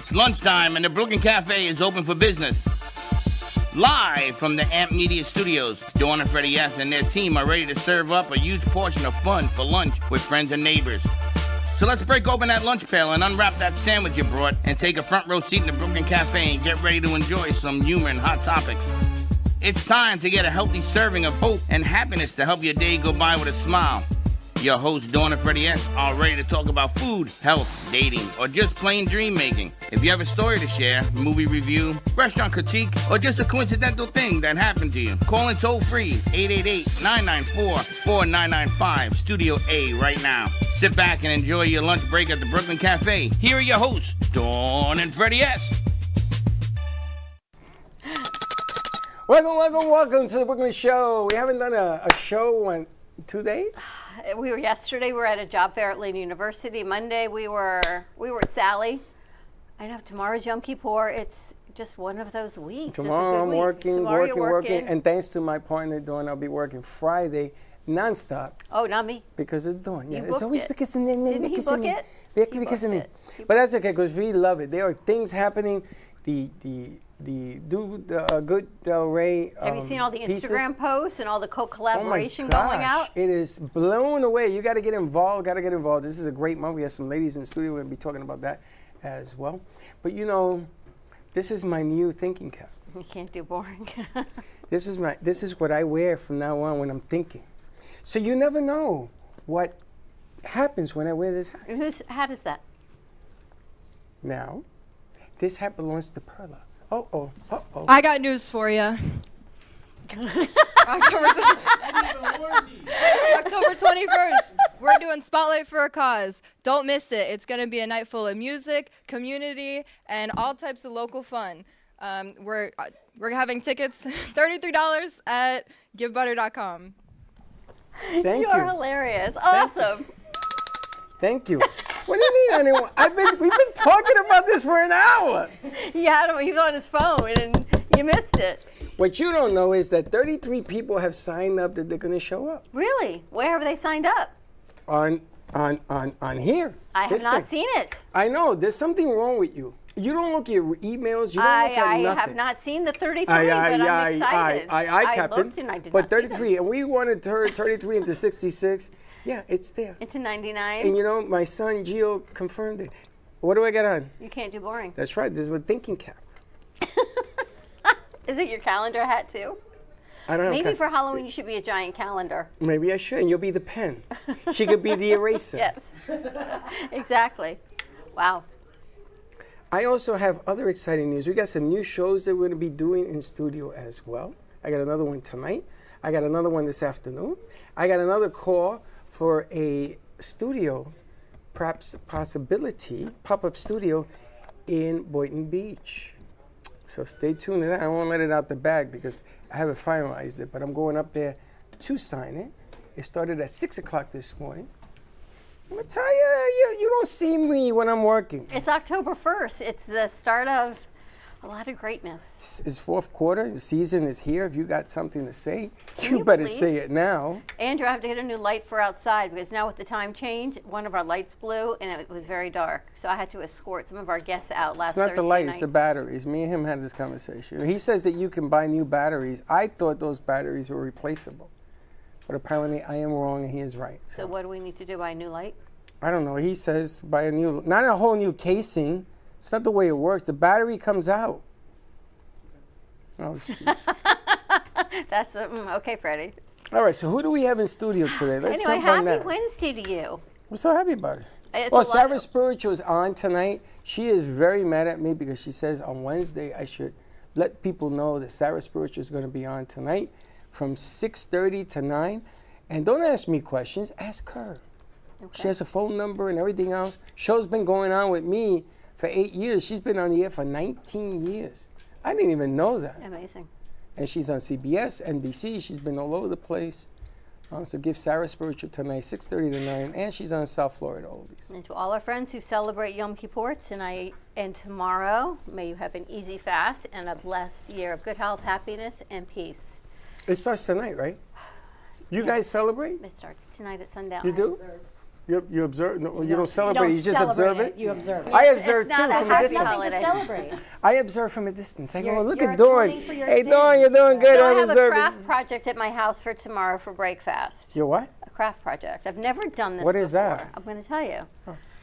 It's lunchtime and the Brooklyn Cafe is open for business. Live from the Amp Media Studios, Dawn and Freddy and their team are ready to serve up a huge portion of fun for lunch with friends and neighbors. So let's break open that lunch pail and unwrap that sandwich you brought and take a front row seat in the Brooklyn Cafe and get ready to enjoy some humor and hot topics. It's time to get a healthy serving of hope and happiness to help your day go by with a smile. Your hosts, Dawn and Freddy are ready to talk about food, health, dating, or just plain dream making. If you have a story to share, movie review, restaurant critique, or just a coincidental thing that happened to you, call in toll free 888-994-4995, Studio A right now. Sit back and enjoy your lunch break at the Brooklyn Cafe. Here are your hosts, Dawn and Freddy Welcome to the Brooklyn Show. We haven't done a show in 2 days. Yesterday we were at a job fair at Lynn University. Monday we were at Sally. I know tomorrow's Yom Kippur. It's just one of those weeks. Tomorrow I'm working. working. And thanks to my partner Dawn, I'll be working Friday nonstop. Oh, not me. Because of Dawn. Yeah, it's booked always it. because of me. Didn't he book it? Because of me. But that's okay because we love it. There are things happening. The Good Del Rey. Have you seen all the pieces? Instagram posts and all the collaboration Oh my going gosh, out? it is blown away. You got to get involved. This is a great month. We have some ladies in the studio. We're going to be talking about that as well. But you know, this is my new thinking cap. You can't do boring. This is what I wear from now on when I'm thinking. So you never know what happens when I wear this hat. And whose hat is that? Now, this hat belongs to Perla. Uh-oh. I got news for you. October 21st, we're doing Spotlight for a Cause. Don't miss it. It's going to be a night full of music, community, and all types of local fun. We're having tickets, $33 at givebutter.com. Thank you. You're hilarious. Awesome. Thank you. What do you mean anyone? We've been talking about this for an hour. He was on his phone and you missed it. What you don't know is that 33 people have signed up that they're going to show up. Really? Where have they signed up? On here. I have not seen it. I know. There's something wrong with you. You don't look at your emails. You don't look at nothing. I have not seen the 33, but I'm excited. I Captain. Looked and I did but not 33, see them. and we wanted to turn 33 into 66. Yeah, it's there. Into 99. And you know, my son Gio confirmed it. What do I got on? You can't do boring. That's right. This is a thinking cap. Is it your calendar hat too? I don't know. Maybe for Halloween you should be a giant calendar. Maybe I should, and you'll be the pen. She could be the eraser. Yes. Exactly. Wow. I also have other exciting news. We got some new shows that we're going to be doing in studio as well. I got another one tonight. I got another one this afternoon. I got another call for a studio, perhaps possibility, pop-up studio in Boynton Beach. So stay tuned to that. I won't let it out the bag because I haven't finalized it, but I'm going up there to sign it. It started at 6 o'clock this morning. I'm going to tell you, you don't see me when I'm working. It's October 1st. It's the start of a lot of greatness. It's fourth quarter. The season is here. If you got something to say, you better say it now. Andrew, I have to get a new light for outside because now with the time change, one of our lights blew and it was very dark. So I had to escort some of our guests out last Thursday night. It's not the light, it's the batteries. Me and him had this conversation. He says that you can buy new batteries. I thought those batteries were replaceable. But apparently I am wrong and he is right. So what do we need to do? Buy a new light? I don't know. He says buy a new, not a whole new casing. It's not the way it works. The battery comes out. Oh, jeez. That's okay, Freddie. All right, so who do we have in studio today? Let's anyway, jump on that. happy Wednesday to you. I'm so happy about it. It's Sarah Spiritual is on tonight. She is very mad at me because she says on Wednesday I should let people know that Sarah Spiritual is going to be on tonight from 6:30 to 9. And don't ask me questions, ask her. Okay. She has a phone number and everything else. Show's been going on with me for 8 years. She's been on the air for 19 years. I didn't even know that. Amazing. And she's on CBS, NBC. She's been all over the place. So give Sarah Spiritual tonight, 6:30 to 9. And she's on South Florida Oldies. And to all our friends who celebrate Yom Kippur tonight and tomorrow, may you have an easy fast and a blessed year of good health, happiness, and peace. It starts tonight, right? You guys celebrate? It starts tonight at sundown. You do? You observe. No, you don't You celebrate. don't You just celebrate observe it. You observe it. I It's observe not too a from a happy distance. holiday. Nothing to celebrate. I observe from a distance. I go, You're- look you're at Dawn. atoning for your Hey, Dawn, sins. you're doing good. So I I'm have a observing. craft project at my house for tomorrow for Breakfast. Your what? A craft project. I've never done this What is before. that? I'm going to tell you.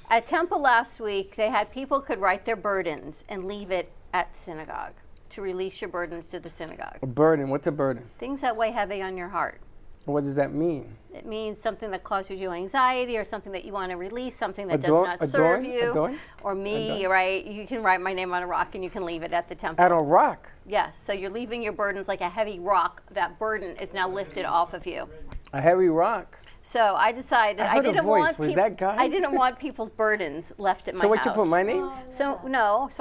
At Temple last week, they had people could write their burdens and leave it at the synagogue to release your burdens to the synagogue. A burden. What's a burden? Things that weigh heavy on your heart. What does that mean? It means something that causes you anxiety or something that you want to release, something that Adorn- does not serve adorn- you. adorn? Or me, right? You can write my name on a rock and you can leave it at the temple. At a rock. Yes, so you're leaving your burdens like a heavy rock. That burden is now lifted off of you. A heavy rock. So I decided I heard a didn't voice. want Was peop- that guy? I didn't want people's burdens left at my So what house. you put my name? So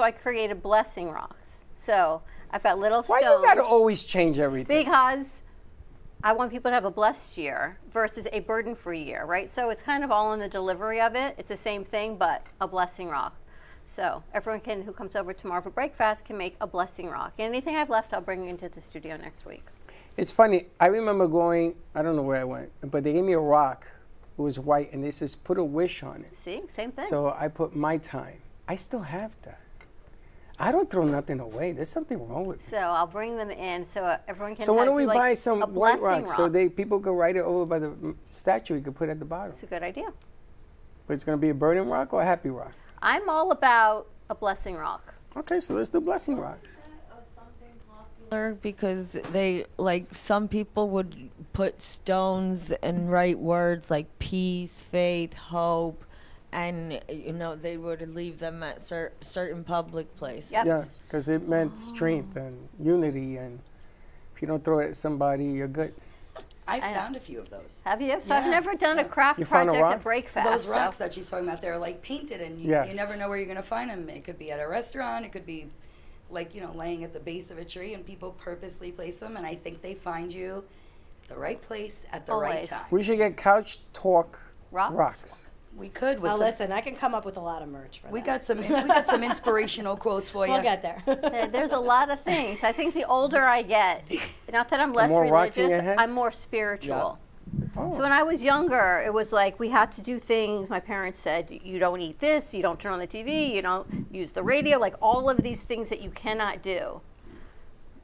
I created blessing rocks. So I've got little Why stones. you gotta always change everything? Because I want people to have a blessed year versus a burden-free year, right? So it's kind of all in the delivery of it. It's the same thing, but a blessing rock. So everyone who comes over tomorrow for Breakfast can make a blessing rock. Anything I've left, I'll bring into the studio next week. It's funny. I remember going. I don't know where I went, but they gave me a rock. It was white, and they says put a wish on it. See, same thing. So I put my time. I still have that. I don't throw nothing away. There's something wrong with me. So I'll bring them in so everyone can So why don't we do, like, buy some a white blessing rocks so rock. people could write it over by the statue? You could put it at the bottom. It's a good idea. But it's gonna be a burning rock or a happy rock. I'm all about a blessing rock. Okay, so let's do blessing rocks. Because they like some people would put stones and write words like peace, faith, hope, and they would leave them at certain public places. Yep. Yes, because it meant strength and unity, and if you don't throw it at somebody, you're good. I found a few of those. Have you? So I've Yeah. never done a craft You found a project rock? at Breakfast. Those rocks so. that she's talking about, they're like painted, and you Yes. never know where you're going to find them. It could be at a restaurant, it could be like, laying at the base of a tree, and people purposely place them, and I think they find you at the right place at the right Always. time. We should get Couch Talk Rocks? rocks. We could with Well, some, listen, I can come up with a lot of merch for we that. got some inspirational quotes for you. We'll get there. There's a lot of things. I think the older I get, not that I'm less more rocks in religious, your head? I'm more spiritual. Oh. So when I was younger, it was like we had to do things. My parents said, you don't eat this, you don't turn on the TV, you don't use the radio, like all of these things that you cannot do.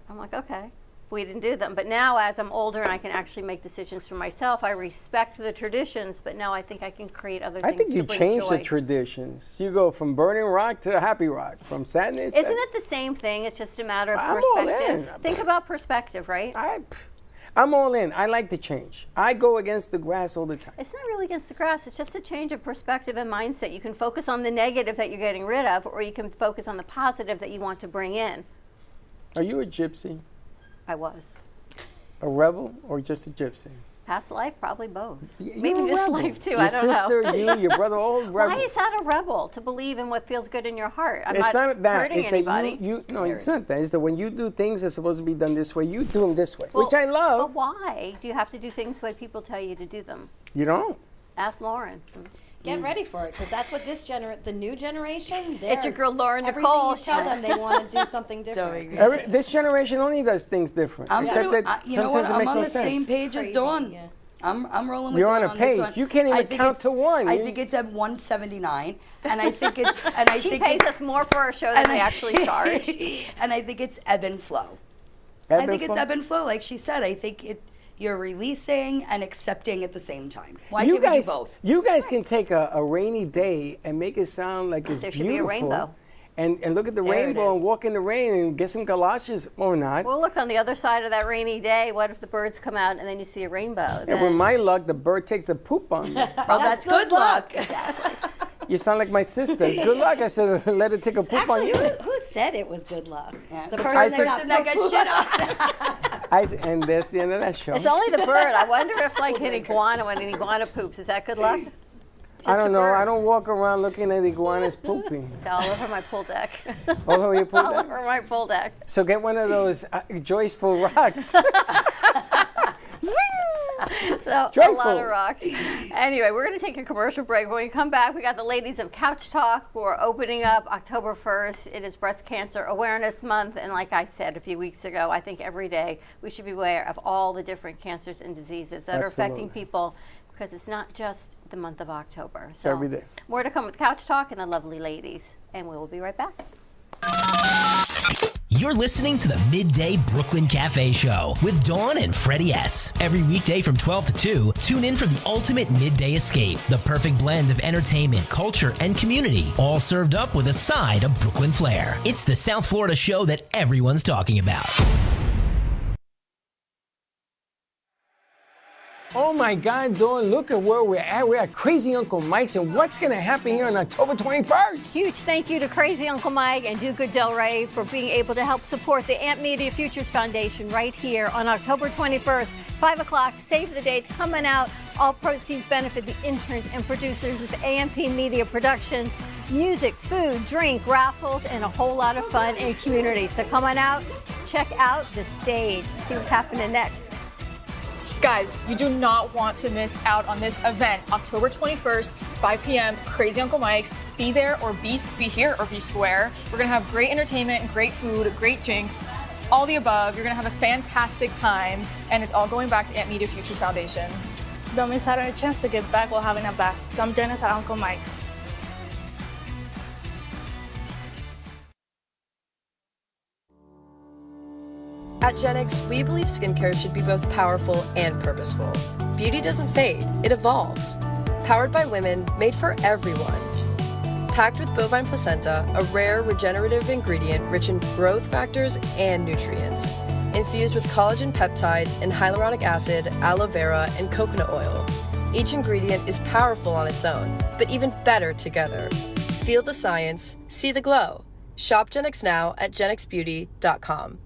I'm like, okay. We didn't do them. But now as I'm older and I can actually make decisions for myself, I respect the traditions, but now I think I can create other I things think to you bring change joy. the traditions. You go from burning rock to happy rock, from sadness. Isn't it the same thing? It's just a matter of I'm all perspective. in. Think about perspective, right? I'm all in. I like the change. I go against the grass all the time. It's not really against the grass. It's just a change of perspective and mindset. You can focus on the negative that you're getting rid of, or you can focus on the positive that you want to bring in. Are you a gypsy, I was. a rebel, or just a gypsy? Past life, probably both. You're Maybe a this rebel. life too. Your I don't sister, know. you, your brother, all rebels. Why is that a rebel? To believe in what feels good in your heart. I'm It's not that. hurting It's anybody. that you. No, it's not that. It's that when you do things that's supposed to be done this way, you do them this way, Well, which I But love. why do you have to do things the way people tell you to do them? You don't. Ask Loren. Get ready for it, because that's what the new generation. It's your girl Loren Everything Nicole. you tell them, they want to do something different. This generation only does things different. Except that you know what? sometimes it I'm makes on no the same sense. page as Crazy, Dawn. yeah. I'm rolling with You're Dawn on a this page. one. You can't even I think count it's- to one. I You- think it's at 179, and I think it's and I She think pays it's, us more for our show than we actually charge. and I think it's ebb and flow. Ebb I and think it's flow. ebb and flow, like she said. I think you're releasing and accepting at the same time. Why You can't we guys, do both? you guys can take a rainy day and make it sound like it's There should be a beautiful. rainbow. And look at the There it rainbow is. and walk in the rain and get some galoshes or not. Well, look on the other side of that rainy day. What if the birds come out and then you see a rainbow? And with my luck, the bird takes the poop on me. Well, that's good luck. You sound like my sister. It's good luck. I said, let her take a poop on Actually, you. who said it was good luck? Yeah. The The person person that that got shit on. And that's the end of that show. It's only the bird. I wonder if like an iguana, when an iguana poops, is that good luck? I don't a know. bird. I don't walk around looking at iguanas pooping. All over my pool deck. All over your pool All deck. over my pool deck. So get one of those joyful rocks. So a Joyful. lot of rocks. Anyway, we're going to take a commercial break. When we come back, we got the ladies of Couch Talk. We're opening up October 1st. It is Breast Cancer Awareness Month. And like I said a few weeks ago, I think every day we should be aware of all the different cancers and diseases that are affecting Absolutely. people. because it's not just the month of October. It's every day. More to come with Couch Talk and the lovely ladies, and we will be right back. You're listening to the Midday Brooklyn Cafe Show with Dawn and Freddie S. Every weekday from 12 to 2, tune in for the ultimate midday escape. The perfect blend of entertainment, culture, and community, all served up with a side of Brooklyn flair. It's the South Florida show that everyone's talking about. Oh my God, Dawn, look at where we're at. We're at Crazy Uncle Mike's, and what's going to happen here on October 21st? Huge thank you to Crazy Uncle Mike and Duca Del Rey for being able to help support the AMP Media Futures Foundation right here on October 21st, 5 o'clock. Save the date, coming out. All proceeds benefit the interns and producers of AMP Media Production. Music, food, drink, raffles, and a whole lot of fun and community. So come on out, check out the stage, see what's happening next. Guys, you do not want to miss out on this event. October 21st, 5 p.m., Crazy Uncle Mike's. Be there or be here or be square. We're gonna have great entertainment, great food, great drinks, all the above. You're gonna have a fantastic time, and it's all going back to AMP Media Futures Foundation. Don't miss out on a chance to give back while having a blast. Come join us at Uncle Mike's. At Genix, we believe skincare should be both powerful and purposeful. Beauty doesn't fade, it evolves. Powered by women, made for everyone. Packed with bovine placenta, a rare regenerative ingredient rich in growth factors and nutrients. Infused with collagen peptides and hyaluronic acid, aloe vera, and coconut oil. Each ingredient is powerful on its own, but even better together. Feel the science, see the glow. Shop Genix now at genixbeauty.com.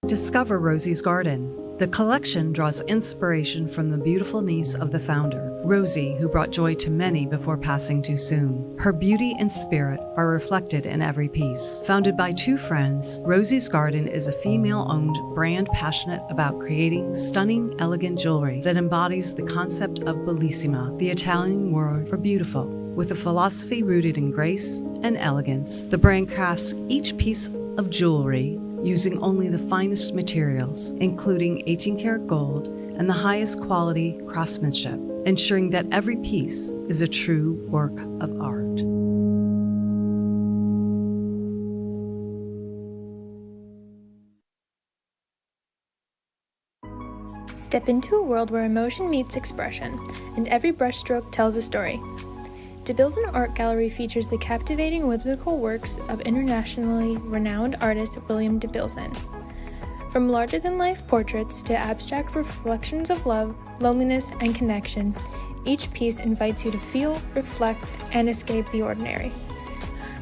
Discover Rosie's Garden. The collection draws inspiration from the beautiful niece of the founder, Rosie, who brought joy to many before passing too soon. Her beauty and spirit are reflected in every piece. Founded by two friends, Rosie's Garden is a female-owned brand passionate about creating stunning, elegant jewelry that embodies the concept of bellissima, the Italian word for beautiful. With a philosophy rooted in grace and elegance, the brand crafts each piece of jewelry using only the finest materials, including 18-karat gold and the highest quality craftsmanship, ensuring that every piece is a true work of art. Step into a world where emotion meets expression, and every brushstroke tells a story. DeBilson Art Gallery features the captivating whimsical works of internationally renowned artist William DeBilson. From larger-than-life portraits to abstract reflections of love, loneliness, and connection, each piece invites you to feel, reflect, and escape the ordinary.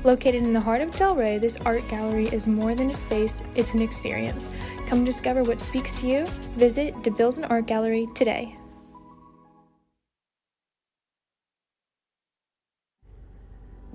Located in the heart of Delray, this art gallery is more than a space, it's an experience. Come discover what speaks to you. Visit DeBilson Art Gallery today.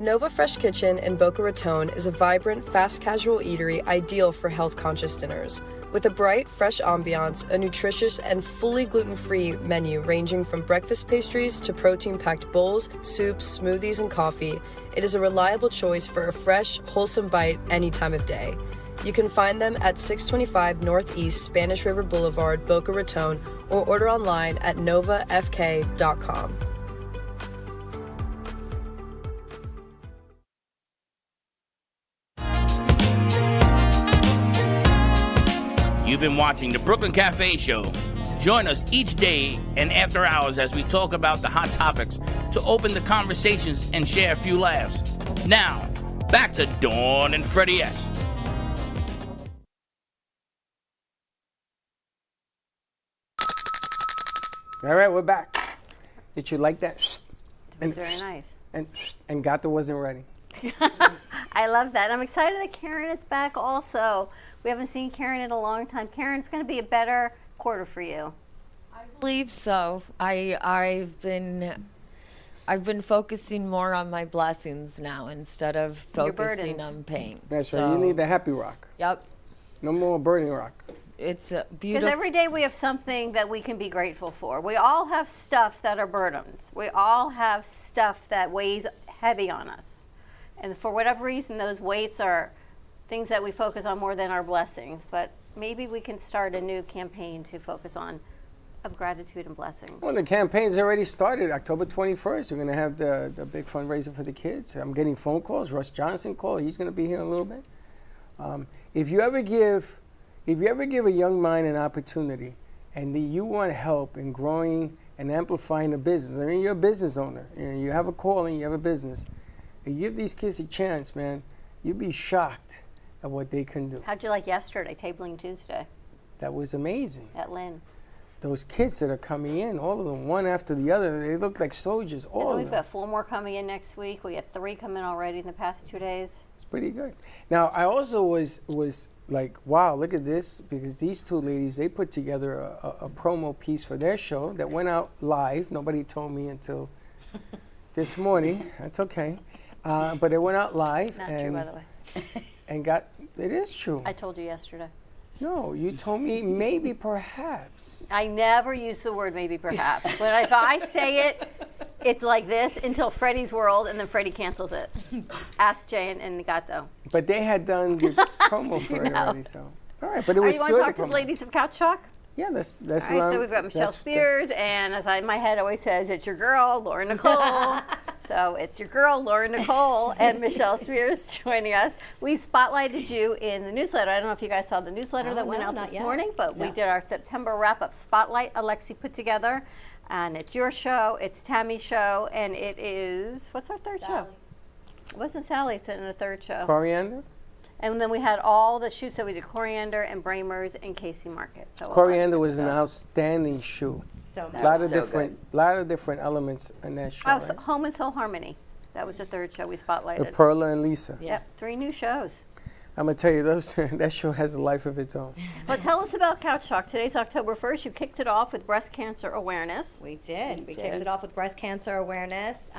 Nova Fresh Kitchen in Boca Raton is a vibrant, fast-casual eatery ideal for health-conscious dinners. With a bright, fresh ambiance, a nutritious and fully gluten-free menu ranging from breakfast pastries to protein-packed bowls, soups, smoothies, and coffee, it is a reliable choice for a fresh, wholesome bite any time of day. You can find them at 625 Northeast Spanish River Boulevard, Boca Raton, or order online at novafk.com. You've been watching the Brooklyn Cafe Show. Join us each day and after hours as we talk about the hot topics to open the conversations and share a few laughs. Now, back to Dawn and Freddie S. All right, we're back. Did you like that? It was very nice. And Gato wasn't ready. I love that. I'm excited that Karen is back also. We haven't seen Karen in a long time. Karen, it's going to be a better quarter for you. I believe so. I've been focusing more on my blessings now instead of focusing on pain. That's right. You need the happy rock. Yep. No more burning rock. It's beautiful. Because every day we have something that we can be grateful for. We all have stuff that are burdens. We all have stuff that weighs heavy on us. And for whatever reason, those weights are things that we focus on more than our blessings. But maybe we can start a new campaign to focus on of gratitude and blessings. Well, the campaign's already started. October 21st, we're going to have the big fundraiser for the kids. I'm getting phone calls. Russ Johnson called. He's going to be here in a little bit. If you ever give a young mind an opportunity and you want help in growing and amplifying a business, I mean, you're a business owner, and you have a calling, you have a business. If you give these kids a chance, man, you'd be shocked at what they can do. How'd you like yesterday, Tabling Tuesday That was amazing. at Lynn? Those kids that are coming in, all of them, one after the other, they look like soldiers, And all then of we've them. got 4 more coming in next week. We have 3 coming already in the past 2 days. It's pretty good. Now, I also was like, wow, look at this, because these 2 ladies, they put together a promo piece for their show that went out live. Nobody told me until this morning. That's okay. But it went out live. Not and, true, by the way. And it is true. I told you yesterday. No, you told me maybe, perhaps. I never use the word maybe perhaps. But if I say it, it's like this until Freddie's World, and then Freddie cancels it. Ask Jay and Gato. But they had done the promo for it know? already, so. All right, but it was You want still to the talk to the promo. ladies of Couch Tawk? Yeah, that's All right, what so I'm- we've got Michelle that's- Spears, and as my head always says, it's your girl, Loren Nicole. So it's your girl, Loren Nicole, and Michelle Spears joining us. We spotlighted you in the newsletter. I don't know if you guys saw the newsletter that went no, out not this yet. morning, but we did our September wrap-up spotlight Alexi put together. And it's your show, it's Tammy's show, and it is, what's our third show? It wasn't Sally, it's in the third show. Coriander? And then we had all the shoots that we did, Coriander and Bramers and Casey Market. So Coriander was an outstanding shoe. So A lot of different elements in that show. Oh, right? so Home and Soul Harmony. That was the third show we spotlighted. With Perla and Lisa. Yep, 3 new shows. I'm gonna tell you, that show has a life of its own. But tell us about Couch Talk. Today's October 1st. You kicked it off with breast cancer awareness. We did. We did. kicked it off with breast cancer awareness.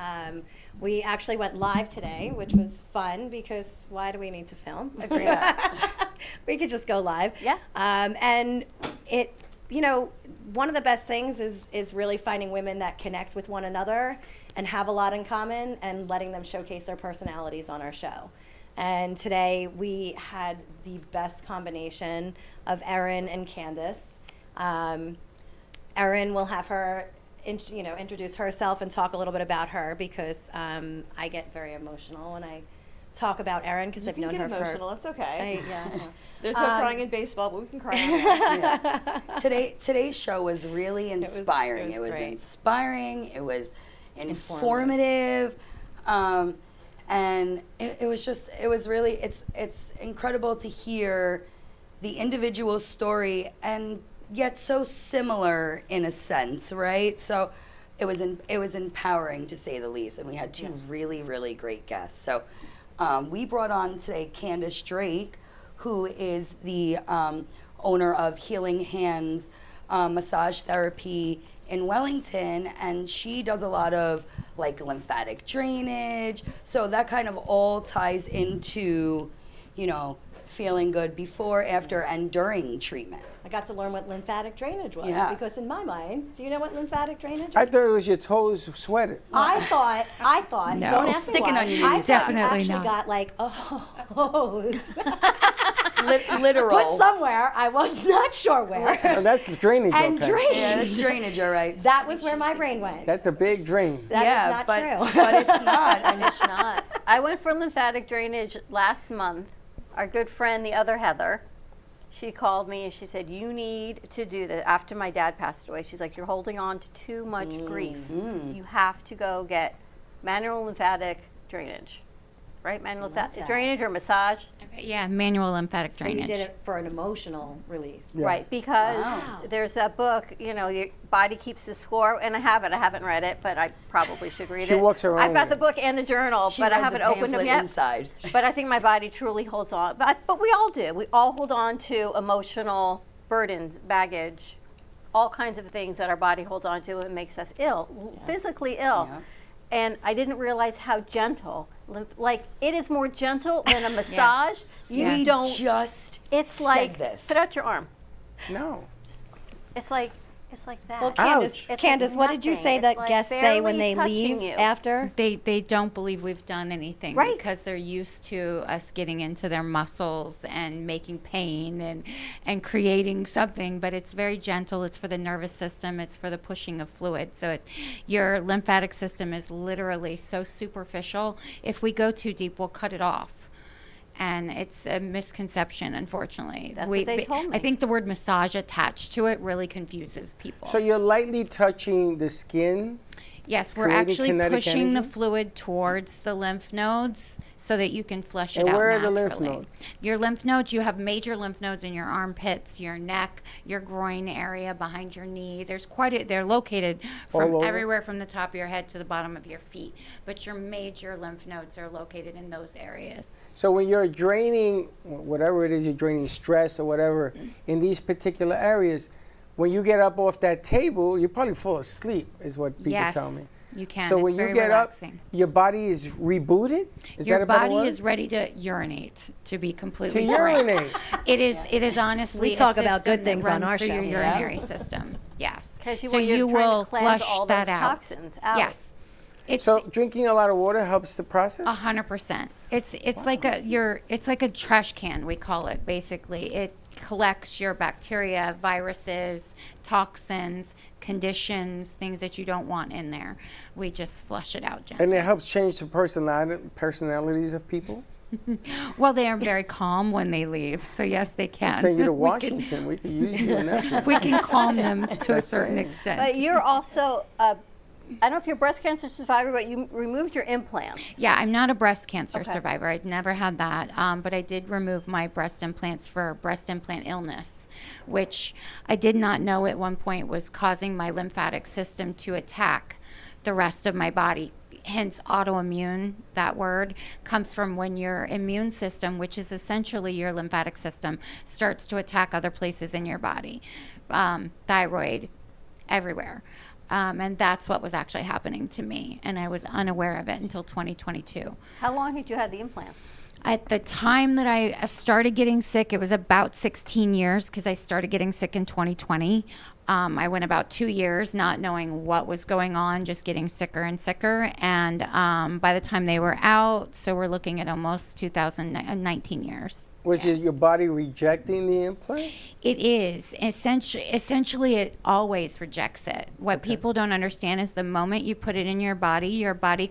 We actually went live today, which was fun because why do we need to film? Agreed. We could just go live. Yeah. And it, one of the best things is really finding women that connect with one another and have a lot in common and letting them showcase their personalities on our show. And today we had the best combination of Erin and Candice. Erin will have her, introduce herself and talk a little bit about her because I get very emotional when I talk about Erin because I've known her emotional. for. It's okay. I know. There's no crying in baseball, but we can cry. Today's show was really inspiring. It was great. inspiring. It was informative. And it was really, it's incredible to hear the individual story and yet so similar in a sense, right? So it was empowering to say the least, and we had 2 really, really great guests. So we brought on today Candice Drake, who is the owner of Healing Hands Massage Therapy in Wellington, and she does a lot of like lymphatic drainage. So that kind of all ties into, feeling good before, after, and during treatment. I got to learn what lymphatic drainage was because in my mind, do you know what lymphatic drainage is? I thought it was your toes sweated. I thought, No. don't ask me Sticking why. on your I knees. thought Definitely you actually not. got like a hose Literal. put somewhere. I was not sure where. Oh, that's the drainage, And okay. drained. Yeah, that's drainage, all right. That was where my brain went. That's a big drain. That is not but, true. but it's not. And It's not. I went for lymphatic drainage last month. Our good friend, the other Heather, she called me and she said, you need to do that. After my dad passed away, she's like, you're holding on to too much grief. You have to go get manual lymphatic drainage. Right? Manual lymphatic drainage or massage. Okay, yeah, manual lymphatic So drainage. you did it for an emotional release. Yes. Right, because Wow. there's that book, your body keeps the score, and I haven't read it, but I probably should read it. She walks around I've got with the book and the journal, She but I read the haven't opened them pamphlet yet. inside. But I think my body truly holds on. But we all do. We all hold on to emotional burdens, baggage, all kinds of things that our body holds on to and makes us ill, physically ill. Yeah. And I didn't realize how gentle, like it is more gentle than a massage. You don't just it's like, this. put out your arm. No. It's like, It's like that. Well, Ouch. Candice, what did you say It's that like guests say when barely they touching leave you. after? They don't believe we've done anything Right. because they're used to us getting into their muscles and making pain and creating something, but it's very gentle. It's for the nervous system. It's for the pushing of fluid. So your lymphatic system is literally so superficial. If we go too deep, we'll cut it off. And it's a misconception, unfortunately. That's what they told me. I think the word massage attached to it really confuses people. So you're lightly touching the skin. Yes, we're creating actually kinetic pushing the energy? fluid towards the lymph nodes so that you can flush it And out where are the naturally. lymph nodes? Your lymph nodes, you have major lymph nodes in your armpits, your neck, your groin area, behind your knee. They're located All from over? everywhere from the top of your head to the bottom of your feet. But your major lymph nodes are located in those areas. So when you're draining, whatever it is, you're draining stress or whatever in these particular areas, when you get up off that table, you probably fall asleep, is what people Yes, tell me. you can. So It's when you very get relaxing. up, your body is rebooted? Is Your that a better body word? is ready to urinate, to be completely To frank. urinate. It is honestly We talk a about system good things that on runs our through show. your Yeah. urinary system. Yes. 'Cause So you're you trying to will cleanse flush all that those out. toxins out. Yes. It's So drinking a lot of water helps the process? 100%. It's like a trash can, we call it basically. It collects your bacteria, viruses, toxins, conditions, things that you don't want in there. We just flush it out gently. And it helps change the personalities of people? Well, they are very calm when they leave, so yes, they can. Send you to We can- Washington. We could use you in that. we can calm them to a Just certain saying. extent. But you're also, I don't know if you're a breast cancer survivor, but you removed your implants. Yeah, I'm not a breast cancer Okay. survivor. I'd never had that. But I did remove my breast implants for breast implant illness, which I did not know at one point was causing my lymphatic system to attack the rest of my body. Hence, autoimmune, that word, comes from when your immune system, which is essentially your lymphatic system, starts to attack other places in your body, thyroid, everywhere. And that's what was actually happening to me. And I was unaware of it until 2022. How long had you had the implants? At the time that I started getting sick, it was about 16 years because I started getting sick in 2020. I went about 2 years not knowing what was going on, just getting sicker and sicker. And by the time they were out, so we're looking at almost 19 years. Which is your body rejecting the implant? It is. Essentially, it always rejects it. What people don't understand is the moment you put it in your body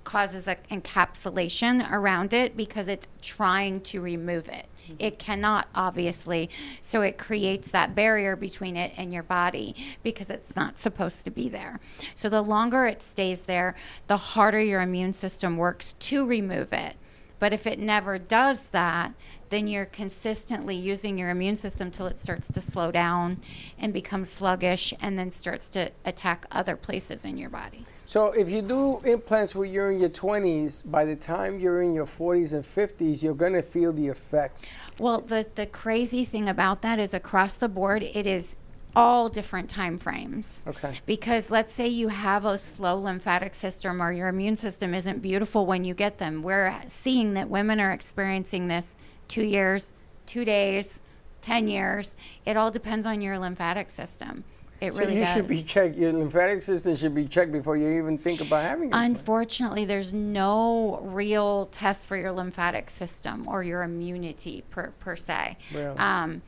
causes an encapsulation around it because it's trying to remove it. It cannot, obviously, so it creates that barrier between it and your body because it's not supposed to be there. So the longer it stays there, the harder your immune system works to remove it. But if it never does that, then you're consistently using your immune system till it starts to slow down and become sluggish and then starts to attack other places in your body. So if you do implants when you're in your 20s, by the time you're in your 40s and 50s, you're going to feel the effects. Well, the crazy thing about that is across the board, it is all different time frames. Okay. Because let's say you have a slow lymphatic system or your immune system isn't beautiful when you get them. We're seeing that women are experiencing this 2 years, 2 days, 10 years. It all depends on your lymphatic system. It So really you does. should be checked. Your lymphatic system should be checked before you even think about having it. Unfortunately, there's no real test for your lymphatic system or your immunity per se. Really?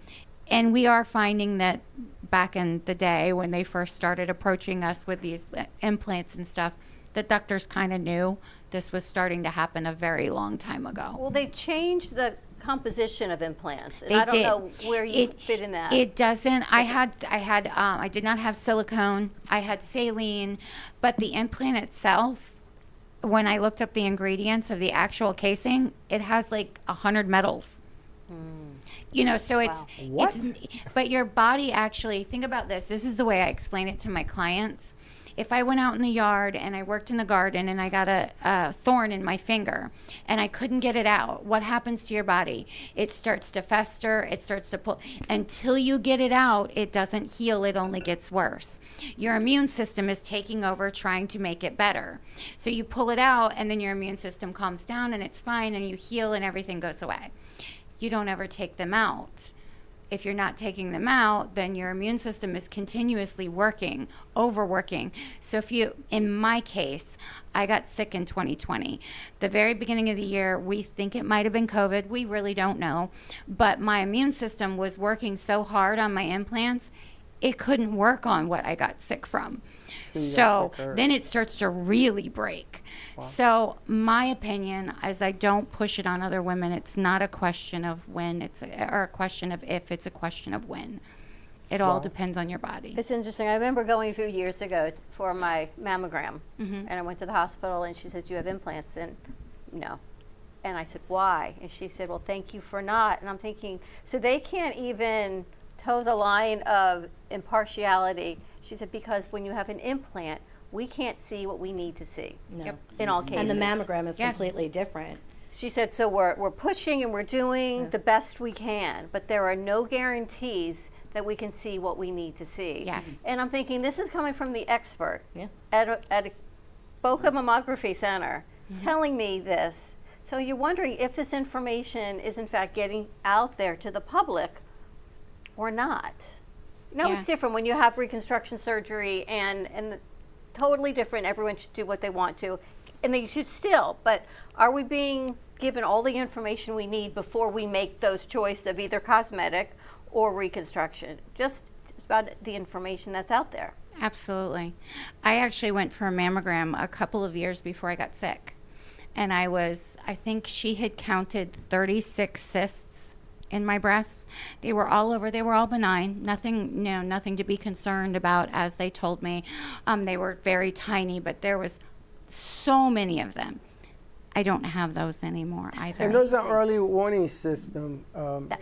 And we are finding that back in the day when they first started approaching us with these implants and stuff, the doctors kind of knew this was starting to happen a very long time ago. Well, they changed the composition of implants. And They I don't did. know where you fit in that. It doesn't. I did not have silicone. I had saline, but the implant itself, when I looked up the ingredients of the actual casing, it has like 100 metals. You know, so it's, but your body actually, think about this. This is the way I explain it to my clients. If I went out in the yard and I worked in the garden and I got a thorn in my finger and I couldn't get it out, what happens to your body? It starts to fester, it starts to pull. Until you get it out, it doesn't heal, it only gets worse. Your immune system is taking over trying to make it better. So you pull it out and then your immune system calms down and it's fine and you heal and everything goes away. You don't ever take them out. if you're not taking them out, then your immune system is continuously working, overworking. So if you, in my case, I got sick in 2020. The very beginning of the year, we think it might have been COVID. We really don't know. But my immune system was working so hard on my implants, it couldn't work on what I got sick from. So then it starts to really break. Wow. So my opinion is I don't push it on other women. It's not a question of when, or a question of if, it's a question of when. It all depends on your body. It's interesting. I remember going a few years ago for my mammogram, and I went to the hospital, and she said, "Do you have implants?" And no. And I said, "Why?" And she said, "Well, thank you for not." And I'm thinking, so they can't even toe the line of impartiality. She said, because when you have an implant, we can't see what we need to see. No. In all cases. And the mammogram is completely different. She said, so we're pushing and we're doing the best we can, but there are no guarantees that we can see what we need to see. Yes. And I'm thinking, this is coming from the expert at a Boca Mammography Center telling me this. So you're wondering if this information is in fact getting out there to the public or not. You know, it's different when you have reconstruction surgery and totally different. Everyone should do what they want to, and they should still. But are we being given all the information we need before we make those choices of either cosmetic or reconstruction? Just about the information that's out there. Absolutely. I actually went for a mammogram a couple of years before I got sick. And I think she had counted 36 cysts in my breasts. They were all over. They were all benign. Nothing to be concerned about, as they told me. They were very tiny, but there was so many of them. I don't have those anymore either. And those are early warning system.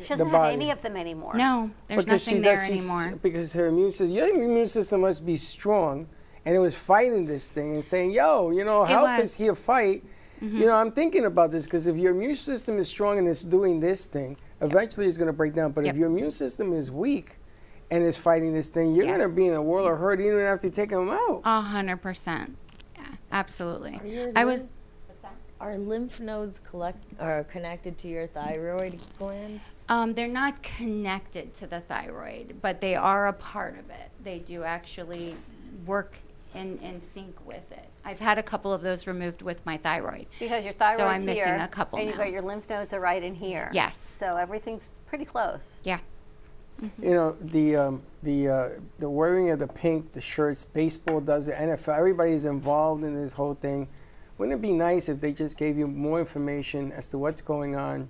She doesn't have any of them anymore. No, there's nothing there anymore. Because her immune system, your immune system must be strong, and it was fighting this thing and saying, "Yo, help us here fight." I'm thinking about this because if your immune system is strong and it's doing this thing, eventually it's going to break down. But if your immune system is weak and is fighting this thing, you're going to be in a world of hurt even after taking them out. 100%. Yeah, absolutely. Are lymph nodes connected to your thyroid glands? They're not connected to the thyroid, but they are a part of it. They do actually work in sync with it. I've had a couple of those removed with my thyroid. Because your thyroid's so I'm missing here, a couple and now. you've got your lymph nodes are right in here. Yes. So everything's pretty close. Yeah. The wearing of the pink, the shirts, baseball does it, NFL, everybody's involved in this whole thing. Wouldn't it be nice if they just gave you more information as to what's going on?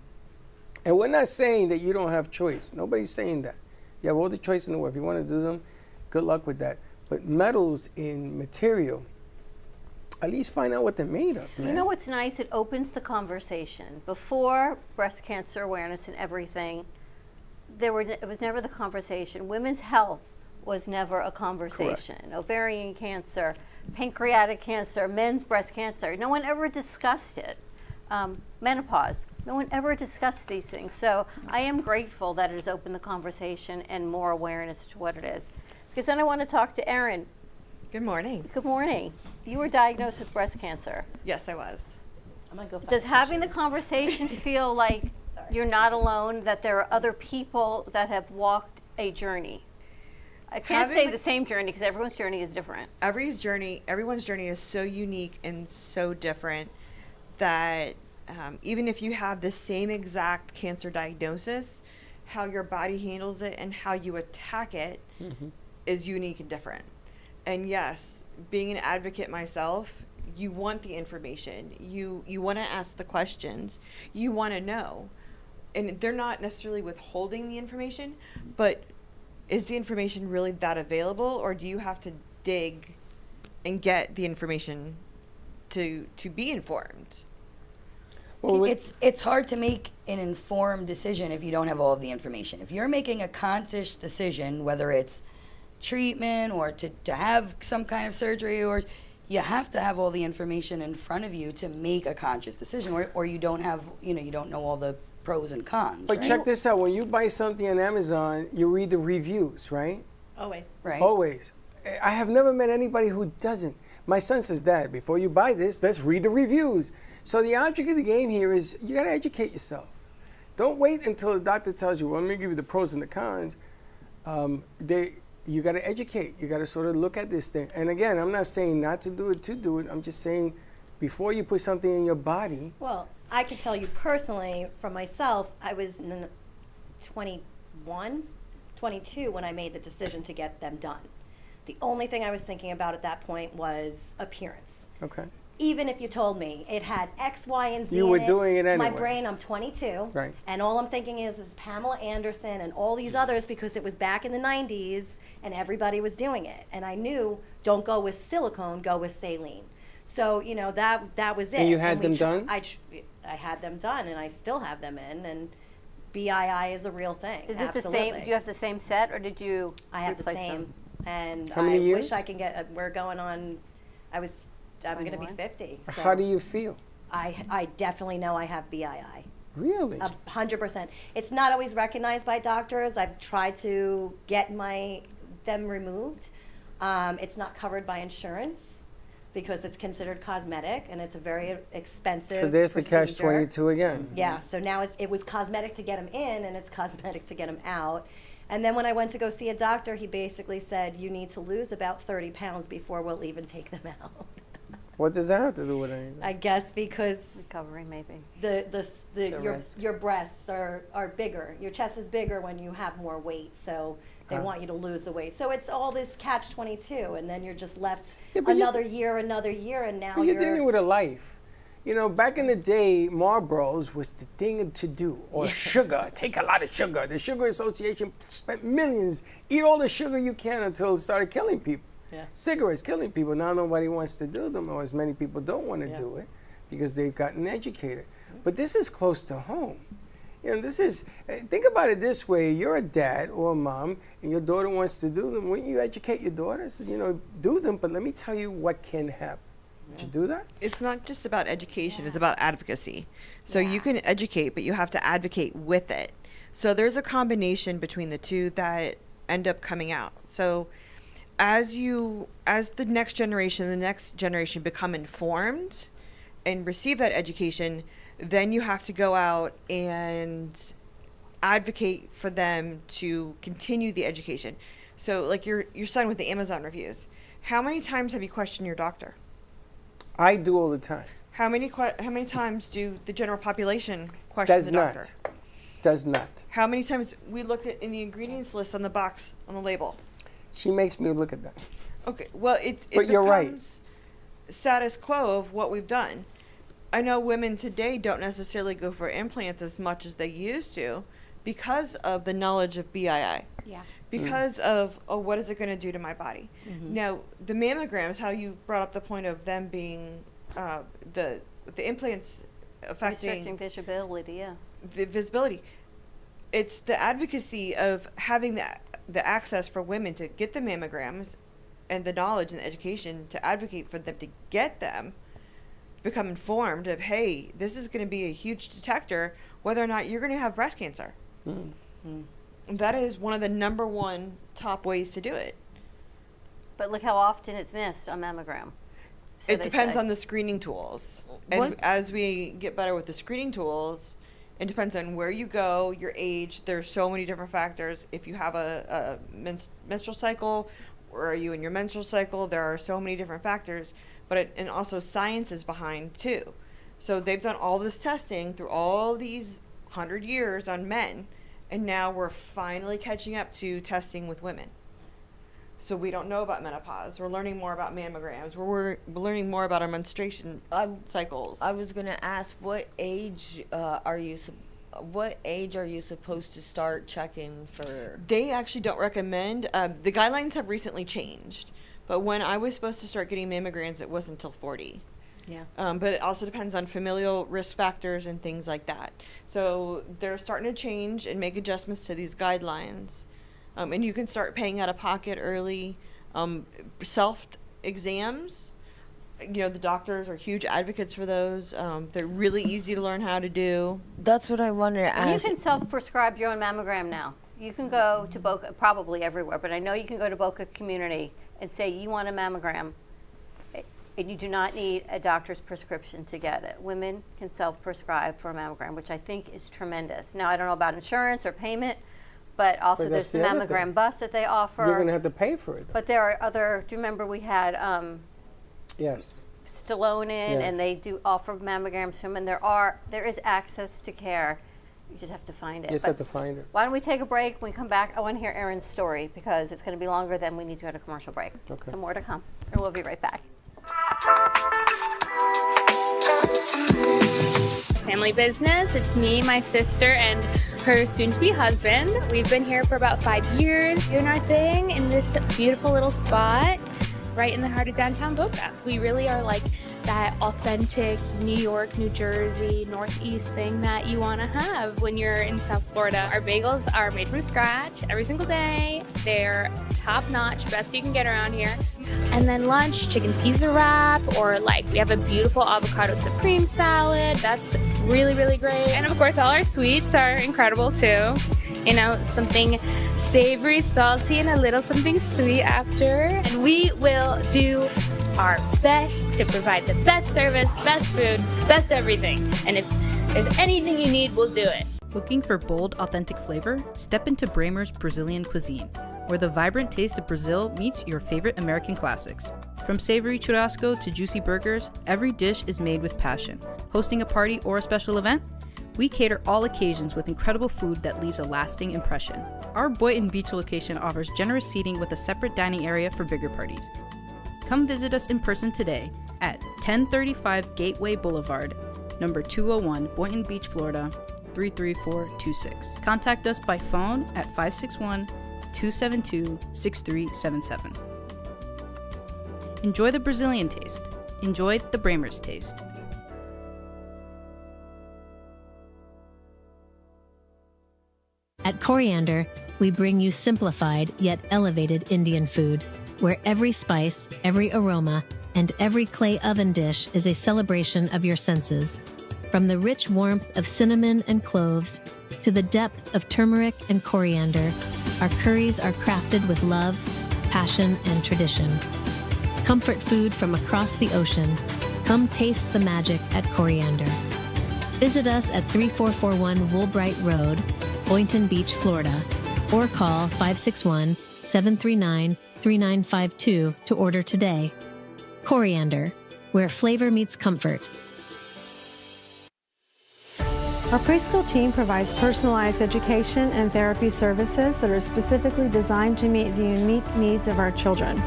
And we're not saying that you don't have choice. Nobody's saying that. You have all the choice in the world. If you want to do them, good luck with that. But metals in material, at least find out what they're made of, man. You know what's nice? It opens the conversation. Before breast cancer awareness and everything, it was never the conversation. Women's health was never a conversation. Correct. Ovarian cancer, pancreatic cancer, men's breast cancer. No one ever discussed it. Menopause. No one ever discussed these things. So I am grateful that it has opened the conversation and more awareness to what it is. Because then I want to talk to Erin. Good morning. Good morning. You were diagnosed with breast cancer. Yes, I was. I'm gonna go. Does having the conversation feel like you're not alone, that there are other people that have walked a journey? I can't say the same journey because everyone's journey is different. Everyone's journey is so unique and so different that even if you have the same exact cancer diagnosis, how your body handles it and how you attack it is unique and different. And yes, being an advocate myself, you want the information. You want to ask the questions. You want to know. And they're not necessarily withholding the information, but is the information really that available, or do you have to dig and get the information to be informed? Well, it's hard to make an informed decision if you don't have all of the information. If you're making a conscious decision, whether it's treatment or to have some kind of surgery, or you have to have all the information in front of you to make a conscious decision, or you don't have, you don't know all the pros and cons. But check this out. When you buy something on Amazon, you read the reviews, right? Always. Right. Always. I have never met anybody who doesn't. My son says, "Dad, before you buy this, let's read the reviews." So the object of the game here is you got to educate yourself. Don't wait until the doctor tells you, well, let me give you the pros and the cons. You got to educate. You got to sort of look at this thing. And again, I'm not saying not to do it. I'm just saying before you put something in your body. Well, I could tell you personally, from myself, I was 22 when I made the decision to get them done. The only thing I was thinking about at that point was appearance. Okay. Even if you told me it had X, Y, and Z You were doing it anyway. My brain, I'm 22. Right. And all I'm thinking is Pamela Anderson and all these others because it was back in the 90s and everybody was doing it. And I knew, don't go with silicone, go with saline. So, you know, that was it. And you had them done? I had them done and I still have them in. And BII is a real thing. Is it the same? Do you have the same set or did you I have the replace same. them? And How many I years? wish I can get, we're going on, I'm going to be 50. So How do you feel? I definitely know I have BII. Really? 100%. It's not always recognized by doctors. I've tried to get them removed. It's not covered by insurance because it's considered cosmetic and it's a very expensive So there's the procedure. catch-22 again. Yeah, so now it was cosmetic to get them in and it's cosmetic to get them out. And then when I went to go see a doctor, he basically said, you need to lose about 30 pounds before we'll even take them out. What does that have to do with anything? I guess because Recovery, maybe. your breasts are bigger. Your chest is bigger when you have more weight, so they want you to lose the weight. So it's all this catch-22, and then you're just left another year, and now But you're dealing with a life. You know, back in the day, Marlboros was the thing to do, or sugar. Take a lot of sugar. The Sugar Association spent millions. Eat all the sugar you can until it started killing people. Yeah. Cigarettes killing people. Now nobody wants to do them, or as many people don't want to do it because they've gotten educated. But this is close to home. You know, think about it this way. You're a dad or a mom, and your daughter wants to do them. Wouldn't you educate your daughter? Says, you know, do them, but let me tell you what can happen. Would you do that? It's not just about education, it's about advocacy. So you can educate, but you have to advocate with it. So there's a combination between the two that end up coming out. So as the next generation become informed and receive that education, then you have to go out and advocate for them to continue the education. So like your son with the Amazon reviews, how many times have you questioned your doctor? I do all the time. How many times do the general population question the doctor? Does not. How many times we look at in the ingredients list on the box on the label? She makes me look at that. Okay, well it But you're right. becomes status quo of what we've done. I know women today don't necessarily go for implants as much as they used to because of the knowledge of BII. Yeah. Because of what is it going to do to my body? Mm-hmm. Now the mammograms, how you brought up the point of them being the implants affecting Restricting visibility, yeah. the visibility. It's the advocacy of having the access for women to get the mammograms and the knowledge and the education to advocate for them to get them, become informed of, hey, this is going to be a huge detector whether or not you're going to have breast cancer. That is one of the number one top ways to do it. But look how often it's missed on mammogram. So It they depends say. on the screening tools. And as we get better with the screening tools, it depends on where you go, your age. There's so many different factors. If you have a menstrual cycle, or are you in your menstrual cycle, there are so many different factors. But and also science is behind too. So they've done all this testing through all these 100 years on men, and now we're finally catching up to testing with women. So we don't know about menopause. We're learning more about mammograms. We're learning more about our menstruation cycles. I was gonna ask, what age are you supposed to start checking for? They actually don't recommend. The guidelines have recently changed, but when I was supposed to start getting mammograms, it wasn't until 40. Yeah. But it also depends on familial risk factors and things like that. So they're starting to change and make adjustments to these guidelines. And you can start paying out of pocket early. Self exams, you know, the doctors are huge advocates for those. They're really easy to learn how to do. That's what I wanted to And ask. you can self-prescribe your own mammogram now. You can go to Boca, probably everywhere, but I know you can go to Boca Community and say you want a mammogram. And you do not need a doctor's prescription to get it. Women can self-prescribe for a mammogram, which I think is tremendous. Now, I don't know about insurance or payment, but also But there's that's the the other mammogram thing. bus that they offer. You're going to have to pay for it. But there are other, do you remember we had Yes. Stallone in, Yes. and they do offer mammograms to them, and there is access to care. You just have to find it. You just But have to find it. why don't we take a break? When we come back, I want to hear Erin's story because it's going to be longer than we need to go to commercial break. Okay. So more to come, and we'll be right back. Family business. It's me, my sister, and her soon-to-be husband. We've been here for about 5 years doing our thing in this beautiful little spot right in the heart of downtown Boca. We really are like that authentic New York, New Jersey, Northeast thing that you want to have when you're in South Florida. Our bagels are made from scratch every single day. They're top-notch, best you can get around here. And then lunch, chicken Caesar wrap, or like we have a beautiful avocado supreme salad. That's really, really great. And of course, all our sweets are incredible too. You know, something savory, salty, and a little something sweet after. And we will do our best to provide the best service, best food, best everything. And if there's anything you need, we'll do it. Looking for bold, authentic flavor? Step into Bramer's Brazilian cuisine, where the vibrant taste of Brazil meets your favorite American classics. From savory churrasco to juicy burgers, every dish is made with passion. Hosting a party or a special event? We cater all occasions with incredible food that leaves a lasting impression. Our Boynton Beach location offers generous seating with a separate dining area for bigger parties. Come visit us in person today at 1035 Gateway Boulevard, number 201, Boynton Beach, Florida, 33426. Contact us by phone at 561-272-6377. Enjoy the Brazilian taste. Enjoy the Bramer's taste. At Coriander, we bring you simplified yet elevated Indian food, where every spice, every aroma, and every clay oven dish is a celebration of your senses. From the rich warmth of cinnamon and cloves to the depth of turmeric and coriander, our curries are crafted with love, passion, and tradition. Comfort food from across the ocean. Come taste the magic at Coriander. Visit us at 3441 Woolbright Road, Boynton Beach, Florida, or call 561-739-3952 to order today. Coriander, where flavor meets comfort. Our preschool team provides personalized education and therapy services that are specifically designed to meet the unique needs of our children.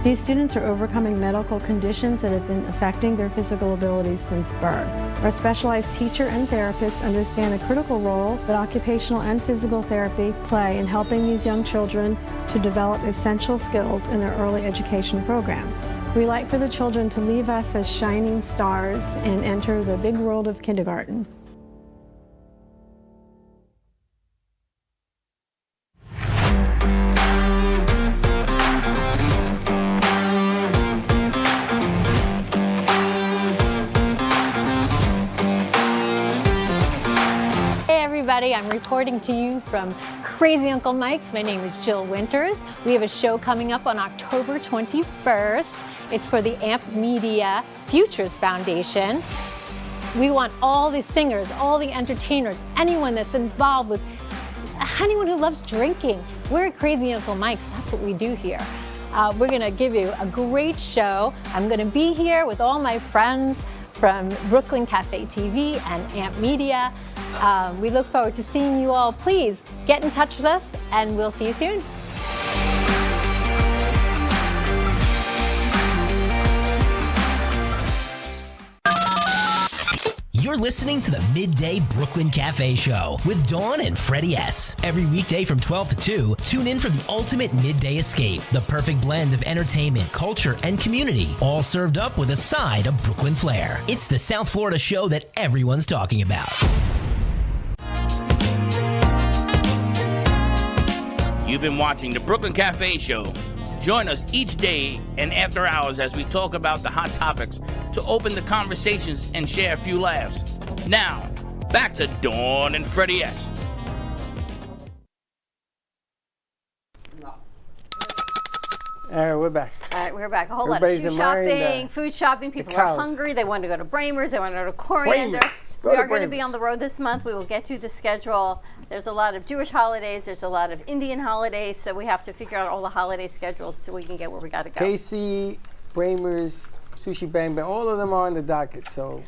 These students are overcoming medical conditions that have been affecting their physical abilities since birth. Our specialized teacher and therapists understand the critical role that occupational and physical therapy play in helping these young children to develop essential skills in their early education program. We like for the children to leave us as shining stars and enter the big world of kindergarten. I'm reporting to you from Crazy Uncle Mike's. My name is Jill Winters. We have a show coming up on October 21st. It's for the AMP Media Futures Foundation. We want all the singers, all the entertainers, anyone that's involved with, anyone who loves drinking. We're at Crazy Uncle Mike's. That's what we do here. We're going to give you a great show. I'm going to be here with all my friends from Brooklyn Cafe TV and AMP Media. We look forward to seeing you all. Please get in touch with us, and we'll see you soon. You're listening to the Midday Brooklyn Cafe Show with Dawn and Freddie S. Every weekday from 12 to 2, tune in for the ultimate midday escape. The perfect blend of entertainment, culture, and community, all served up with a side of Brooklyn flair. It's the South Florida show that everyone's talking about. You've been watching the Brooklyn Cafe Show. Join us each day and after hours as we talk about the hot topics to open the conversations and share a few laughs. Now, back to Dawn and Freddie S. All right, we're back. All right, we're back. A whole Everybody's lot of shoe admiring shopping, food shopping. People are cows. hungry. They want to go to Bramers. They want to go to Coriander. Bramers. Go We to are going to be Bramers. on the road this month. We will get you the schedule. There's a lot of Jewish holidays. There's a lot of Indian holidays. So we have to figure out all the holiday schedules so we can get where we got to go. Casey, Bramers, Sushi Bang Bang, all of them are on the docket. So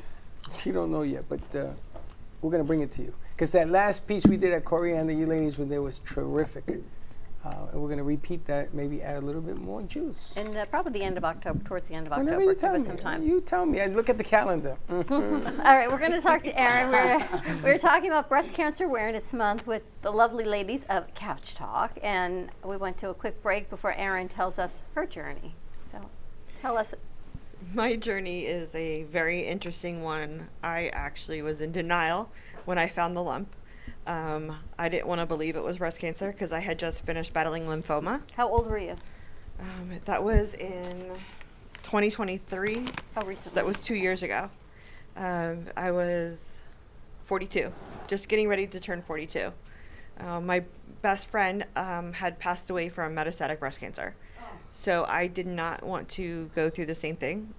you don't know yet, but we're going to bring it to you. Because that last piece we did at Coriander, you ladies were there, was terrific. And we're going to repeat that, maybe add a little bit more juice. And probably the end of October, towards the end of Whenever October. you Give tell us me. some time. You tell me. I look at the calendar. All right, we're going to talk to Erin. We're talking about Breast Cancer Awareness Month with the lovely ladies of Couch Talk. And we went to a quick break before Erin tells us her journey. So tell us. My journey is a very interesting one. I actually was in denial when I found the lump. I didn't want to believe it was breast cancer because I had just finished battling lymphoma. How old were you? That was in 2023. How recently? So that was 2 years ago. I was 42, just getting ready to turn 42. My best friend had passed away from metastatic breast cancer. So I did not want to go through the same thing.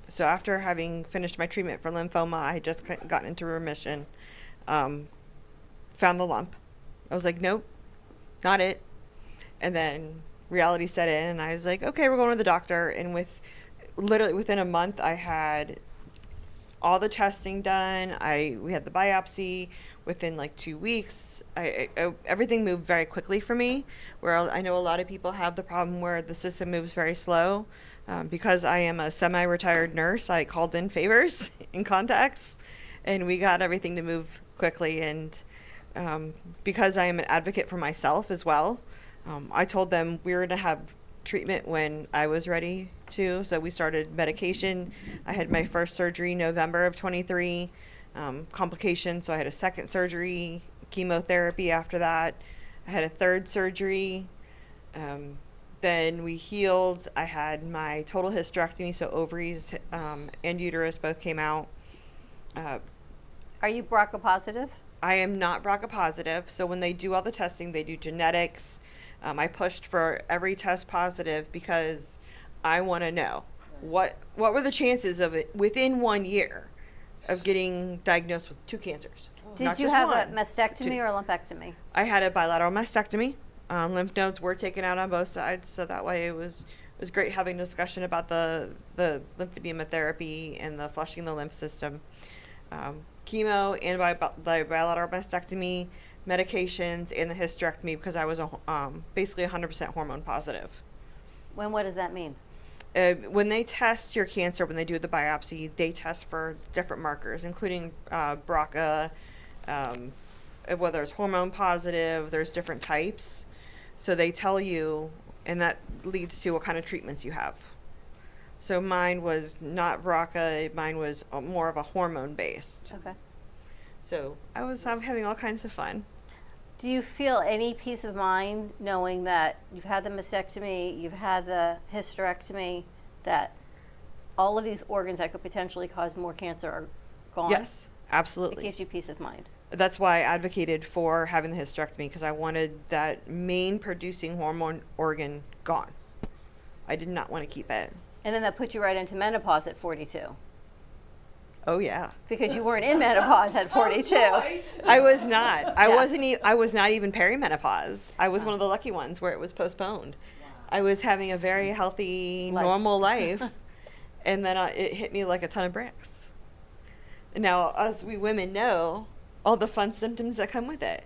So after having finished my treatment for lymphoma, I had just gotten into remission. Found the lump. I was like, nope, not it. And then reality set in, and I was like, okay, we're going to the doctor. And literally within a month, I had all the testing done. We had the biopsy within like 2 weeks. Everything moved very quickly for me, where I know a lot of people have the problem where the system moves very slow. Because I am a semi-retired nurse, I called in favors and contacts, and we got everything to move quickly. And because I am an advocate for myself as well, I told them we were going to have treatment when I was ready to. So we started medication. I had my first surgery November of 23, complications. So I had a second surgery, chemotherapy after that. I had a third surgery. Then we healed. I had my total hysterectomy, so ovaries and uterus both came out. Are you BRCA positive? I am not BRCA positive. So when they do all the testing, they do genetics. I pushed for every test positive because I want to know what were the chances of it within 1 year of getting diagnosed with 2 cancers. Did you have a mastectomy or a lumpectomy? I had a bilateral mastectomy. Lymph nodes were taken out on both sides, so that way it was great having a discussion about the lymphedema therapy and the flushing the lymph system. Chemo and bilateral mastectomy, medications, and the hysterectomy because I was basically 100% hormone positive. What does that mean? When they test your cancer, when they do the biopsy, they test for different markers, including BRCA, whether it's hormone positive, there's different types. So they tell you, and that leads to what kind of treatments you have. So mine was not BRCA, mine was more of a hormone based. Okay. So I'm having all kinds of fun. Do you feel any peace of mind knowing that you've had the mastectomy, you've had the hysterectomy, that all of these organs that could potentially cause more cancer are gone? Yes, absolutely. It gives you peace of mind. That's why I advocated for having the hysterectomy, because I wanted that main producing hormone organ gone. I did not want to keep it. And then that put you right into menopause at 42. Oh yeah. Because you weren't in menopause at 42. I was not. I was not even perimenopause. I was one of the lucky ones where it was postponed. I was having a very healthy, normal life, and then it hit me like a ton of bricks. Now, as we women know, all the fun symptoms that come with it.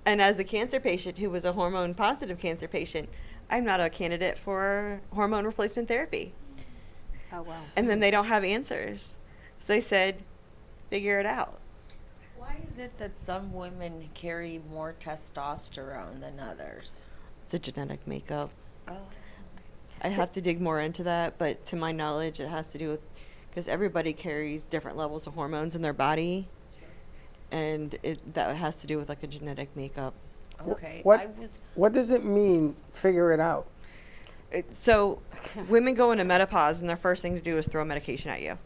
And as a cancer patient who was a hormone positive cancer patient, I'm not a candidate for hormone replacement therapy. Oh, wow. And then they don't have answers. So they said, figure it out. Why is it that some women carry more testosterone than others? It's a genetic makeup. Oh. I have to dig more into that, but to my knowledge, it has to do with, because everybody carries different levels of hormones in their body, and that has to do with like a genetic makeup. Okay. What does it mean, figure it out? So women go into menopause, and their first thing to do is throw medication at you.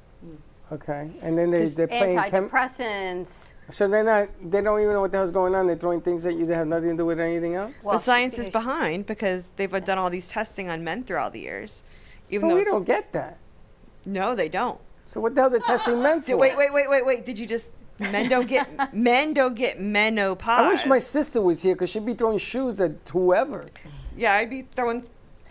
Okay, and then they're playing antidepressants. So they don't even know what the hell's going on. They're throwing things at you that have nothing to do with anything else. The science is behind because they've done all these testing on men throughout the years. But we don't get that. No, they don't. So what the hell are they testing men for? Wait. Did you just men don't get menopause? I wish my sister was here because she'd be throwing shoes at whoever. Yeah, I'd be throwing.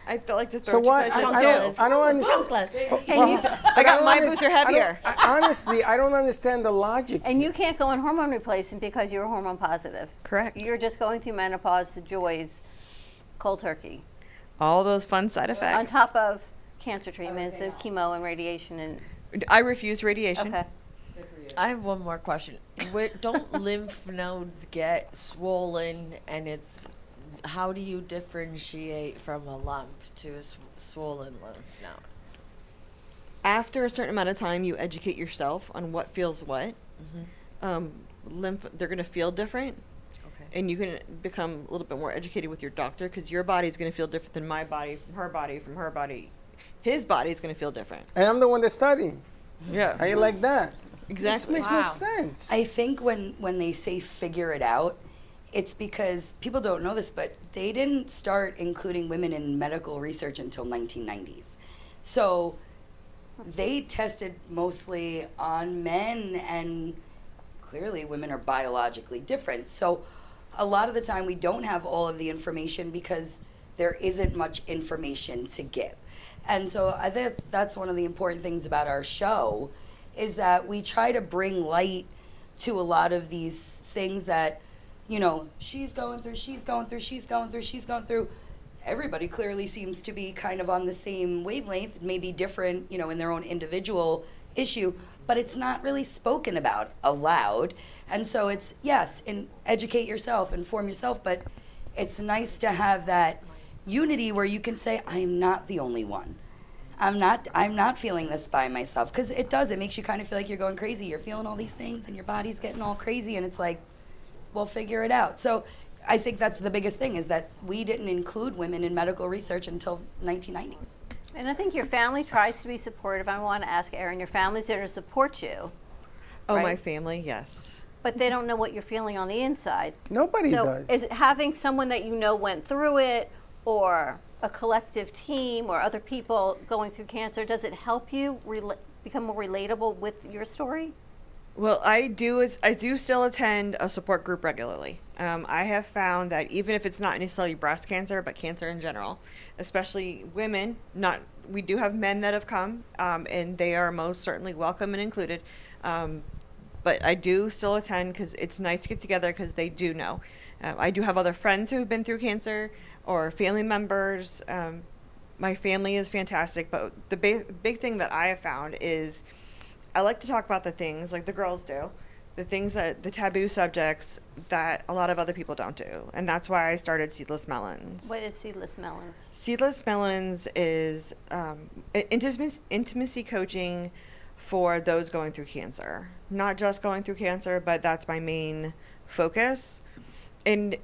I feel like to throw. So what? I don't understand. I got my boots are heavier. Honestly, I don't understand the logic. And you can't go on hormone replacement because you're hormone positive. Correct. You're just going through menopause, the joys, cold turkey. All those fun side effects. On top of cancer treatments and chemo and radiation and. I refuse radiation. Okay. I have one more question. Don't lymph nodes get swollen, and how do you differentiate from a lump to a swollen lymph node? After a certain amount of time, you educate yourself on what feels what. They're going to feel different. Okay. And you can become a little bit more educated with your doctor because your body's going to feel different than my body, from her body, from her body. His body is going to feel different. And I'm the one that's studying. Yeah. How you like that? Exactly. This makes no sense. I think when they say figure it out, it's because people don't know this, but they didn't start including women in medical research until 1990s. So they tested mostly on men, and clearly women are biologically different. So a lot of the time we don't have all of the information because there isn't much information to give. And so I think that's one of the important things about our show is that we try to bring light to a lot of these things that, she's going through. Everybody clearly seems to be kind of on the same wavelength, maybe different, in their own individual issue, but it's not really spoken about aloud. And so it's, yes, educate yourself, inform yourself, but it's nice to have that unity where you can say, I am not the only one. I'm not feeling this by myself, because it makes you kind of feel like you're going crazy. You're feeling all these things and your body's getting all crazy, and it's like, well, figure it out. So I think that's the biggest thing, is that we didn't include women in medical research until 1990s. And I think your family tries to be supportive. I want to ask Erin, your family's there to support you. Oh, right? my family, yes. But they don't know what you're feeling on the inside. Nobody does. So is it having someone that went through it, or a collective team, or other people going through cancer, does it help you become more relatable with your story? Well, I do still attend a support group regularly. I have found that even if it's not necessarily breast cancer, but cancer in general, especially women, we do have men that have come, and they are most certainly welcome and included. But I do still attend because it's nice to get together because they do know. I do have other friends who have been through cancer or family members. My family is fantastic, but the big thing that I have found is I like to talk about the things like the girls do, the taboo subjects that a lot of other people don't do. And that's why I started Seedless Melons. What is Seedless Melons? Seedless Melons is intimacy coaching for those going through cancer. Not just going through cancer, but that's my main focus. And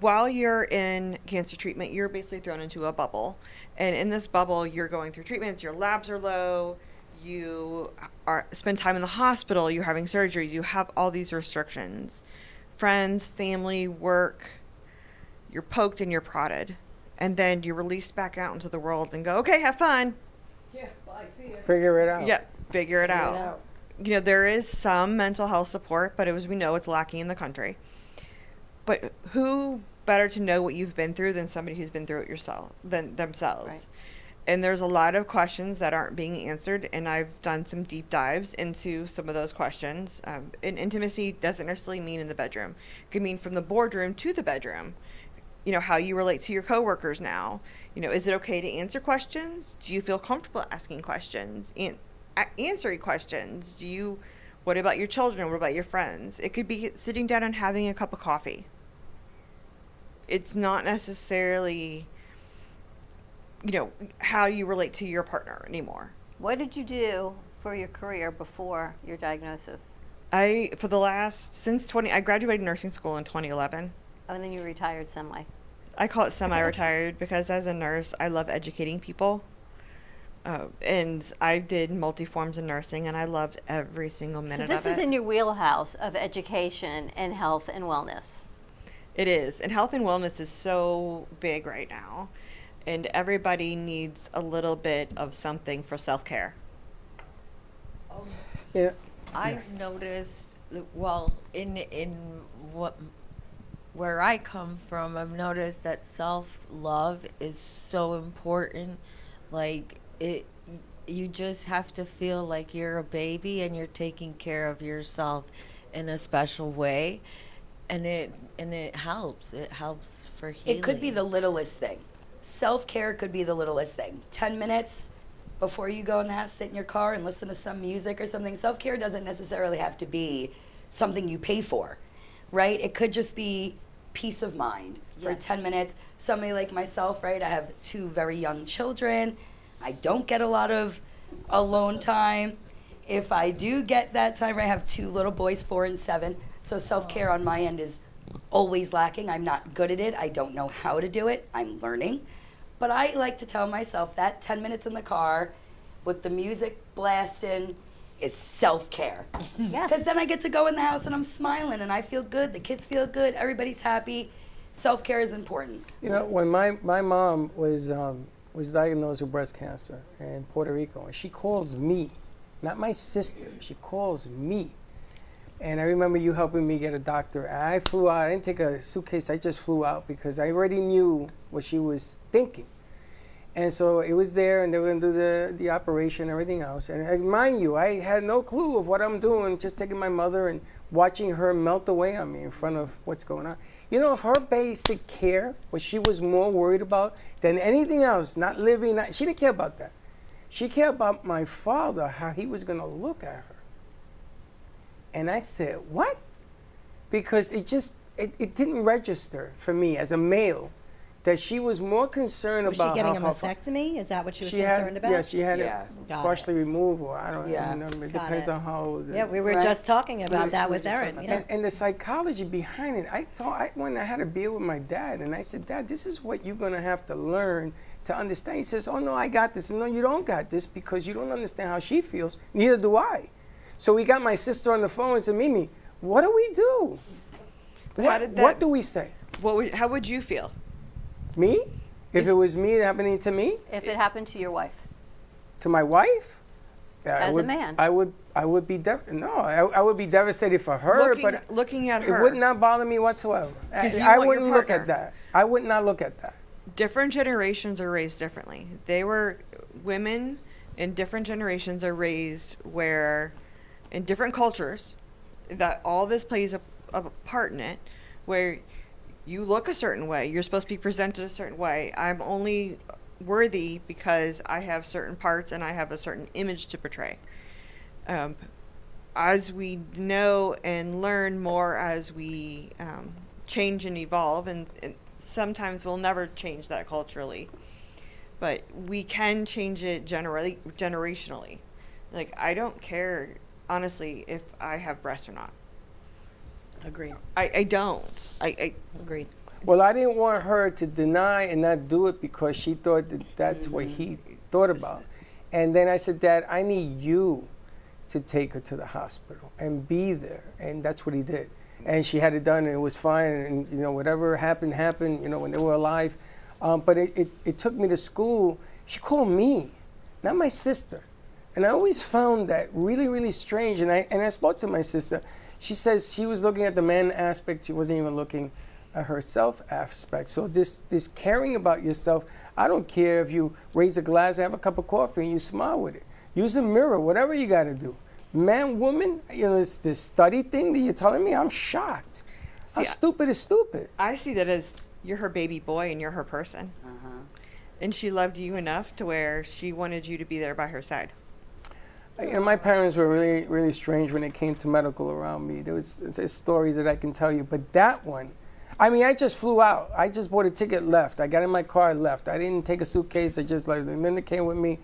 while you're in cancer treatment, you're basically thrown into a bubble. And in this bubble, you're going through treatments, your labs are low, you spend time in the hospital, you're having surgeries, you have all these restrictions. Friends, family, work, you're poked and you're prodded. And then you're released back out into the world and go, okay, have fun. Yeah, well, I see it. Figure it out. Yeah, figure it out. There is some mental health support, but as we know, it's lacking in the country. But who better to know what you've been through than somebody who's been through it themselves? Right. And there's a lot of questions that aren't being answered, and I've done some deep dives into some of those questions. And intimacy doesn't necessarily mean in the bedroom. It could mean from the boardroom to the bedroom. How you relate to your coworkers now. Is it okay to answer questions? Do you feel comfortable asking questions? Answering questions? What about your children? What about your friends? It could be sitting down and having a cup of coffee. It's not necessarily, how you relate to your partner anymore. What did you do for your career before your diagnosis? I graduated nursing school in 2011. Oh, and then you retired semi. I call it semi-retired because as a nurse, I love educating people. And I did multi-forms of nursing, and I loved every single minute So of it. this is in your wheelhouse of education and health and wellness. It is. And health and wellness is so big right now. And everybody needs a little bit of something for self-care. Yeah. I've noticed, well, in what where I come from, I've noticed that self-love is so important. Like you just have to feel like you're a baby and you're taking care of yourself in a special way, and it helps. It helps for healing. It could be the littlest thing. Self-care could be the littlest thing. 10 minutes before you go in the house, sit in your car and listen to some music or something. Self-care doesn't necessarily have to be something you pay for, right? It could just be peace of mind for 10 minutes. Somebody like myself, right? I have 2 very young children. I don't get a lot of alone time. If I do get that time, I have 2 little boys, 4 and 7. So self-care on my end is always lacking. I'm not good at it. I don't know how to do it. I'm learning. But I like to tell myself that 10 minutes in the car with the music blasting is self-care. Because then I get to go in the house and I'm smiling and I feel good. The kids feel good. Everybody's happy. Self-care is important. You know, when my mom was diagnosed with breast cancer in Puerto Rico, and she calls me, not my sister, she calls me. And I remember you helping me get a doctor. I flew out. I didn't take a suitcase. I just flew out because I already knew what she was thinking. And so it was there, and they were going to do the operation and everything else. And mind you, I had no clue of what I'm doing, just taking my mother and watching her melt away on me in front of what's going on. You know, her basic care, what she was more worried about than anything else, not living, she didn't care about that. She cared about my father, how he was going to look at her. And I said, what? Because it didn't register for me as a male that she was more concerned Was about she getting a how mastectomy? Is that what she was concerned about? Yeah, she had it Got partially removed. Or I don't Yeah. know. It Got depends it. on how. Yeah, we were just talking about that with Erin. Yeah. And the psychology behind it. When I had a beer with my dad, and I said, Dad, this is what you're going to have to learn to understand. He says, oh, no, I got this. And no, you don't got this because you don't understand how she feels. Neither do I. So we got my sister on the phone and said, Mimi, what do we do? What do we say? How would you feel? Me? If it was me happening to me? If it happened to your wife. To my wife? As a man. I would be I would be devastated for her, but looking at her, it would not bother me whatsoever. I wouldn't look at that. I would not look at that. Different generations are raised differently. Women in different generations are raised where, in different cultures, that all this plays a part in it, where you look a certain way, you're supposed to be presented a certain way. I'm only worthy because I have certain parts and I have a certain image to portray. As we know and learn more, as we change and evolve, and sometimes we'll never change that culturally, but we can change it generationally. Like, I don't care, honestly, if I have breasts or not. Agreed. I don't. I agreed. Well, I didn't want her to deny and not do it because she thought that's what he thought about. And then I said, Dad, I need you to take her to the hospital and be there. And that's what he did. And she had it done, and it was fine. And, you know, whatever happened, you know, when they were alive. But it took me to school. She called me, not my sister. And I always found that really, really strange. And I spoke to my sister. She says she was looking at the man aspect. She wasn't even looking at her self aspect. So this caring about yourself, I don't care if you raise a glass, have a cup of coffee, and you smile with it. Use a mirror, whatever you got to do. Man, woman, you know, this study thing that you're telling me, I'm shocked. How stupid is stupid? I see that as you're her baby boy and you're her person. And she loved you enough to where she wanted you to be there by her side. And my parents were really, really strange when it came to medical around me. There's stories that I can tell you, but that one, I mean, I just flew out. I just bought a ticket, left. I got in my car, left. I didn't take a suitcase. I just left. And Linda came with me.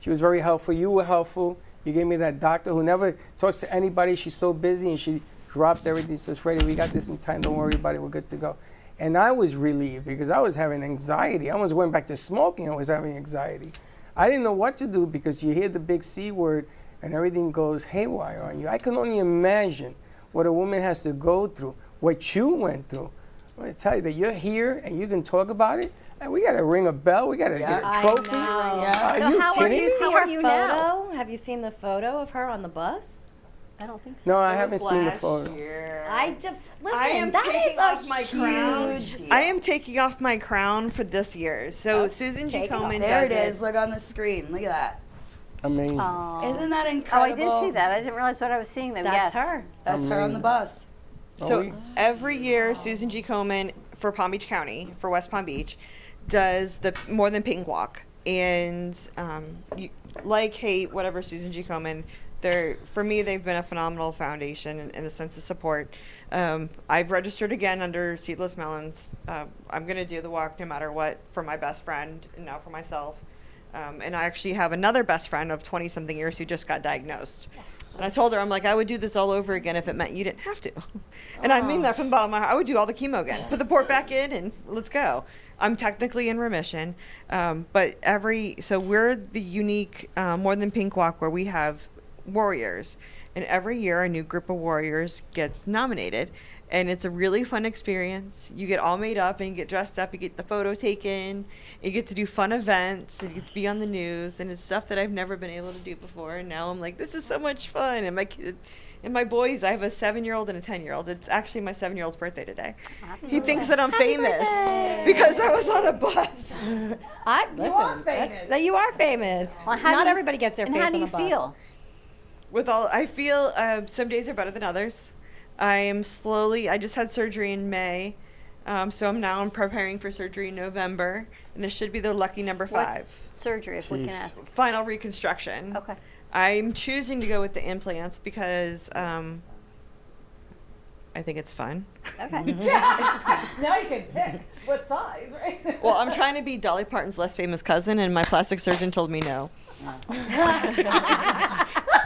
She was very helpful. You were helpful. You gave me that doctor who never talks to anybody. She's so busy, and she dropped everything. She says, Freddie, we got this in time. Don't worry about it. We're good to go. And I was relieved because I was having anxiety. I was going back to smoking. I was having anxiety. I didn't know what to do because you hear the big C word and everything goes haywire on you. I can only imagine what a woman has to go through, what you went through. I want to tell you that you're here and you can talk about it. And we got to ring a bell. We got to get a trophy. Are So you how kidding you me? see her photo? Have you seen the photo of her on the bus? I don't think so. No, I haven't seen the photo. Listen, I am that taking is off a my huge crown. deal. I am taking off my crown for this year. So Susan G. Take it off. Komen There does it is. Look on the screen. Look at that. Amazing. Isn't that Oh, I incredible? did see that. I didn't realize what I was seeing them. That's yes. her. That's her on the bus. So every year, Susan G. Komen for Palm Beach County, for West Palm Beach, does the More Than Pink Walk. And like, hate, whatever, Susan G. Komen, for me, they've been a phenomenal foundation in a sense of support. I've registered again under Seedless Melons. I'm going to do the walk no matter what for my best friend and now for myself. And I actually have another best friend of 20-something years who just got diagnosed. And I told her, I'm like, I would do this all over again if it meant you didn't have to. And I mean that from the bottom of my heart. I would do all the chemo again. Put the port back in and let's go. I'm technically in remission. But so we're the unique More Than Pink Walk where we have warriors. And every year a new group of warriors gets nominated. And it's a really fun experience. You get all made up and you get dressed up, you get the photo taken, and you get to do fun events, and you get to be on the news, and it's stuff that I've never been able to do before. And now I'm like, this is so much fun. And my kid, and my boys, I have a 7-year-old and a 10-year-old. It's actually my 7-year-old's birthday today. He thinks that I'm famous because I was on a bus. You are famous. You are famous. Well, how Not do you- everybody gets their and face how on do the you bus. feel? I feel some days are better than others. I just had surgery in May, so I'm preparing for surgery in November, and it should be the lucky number 5. What's surgery, if we can ask? Final reconstruction. Okay. I'm choosing to go with the implants because I think it's fun. Okay. Now you can pick what size, right? Well, I'm trying to be Dolly Parton's less famous cousin, and my plastic surgeon told me no.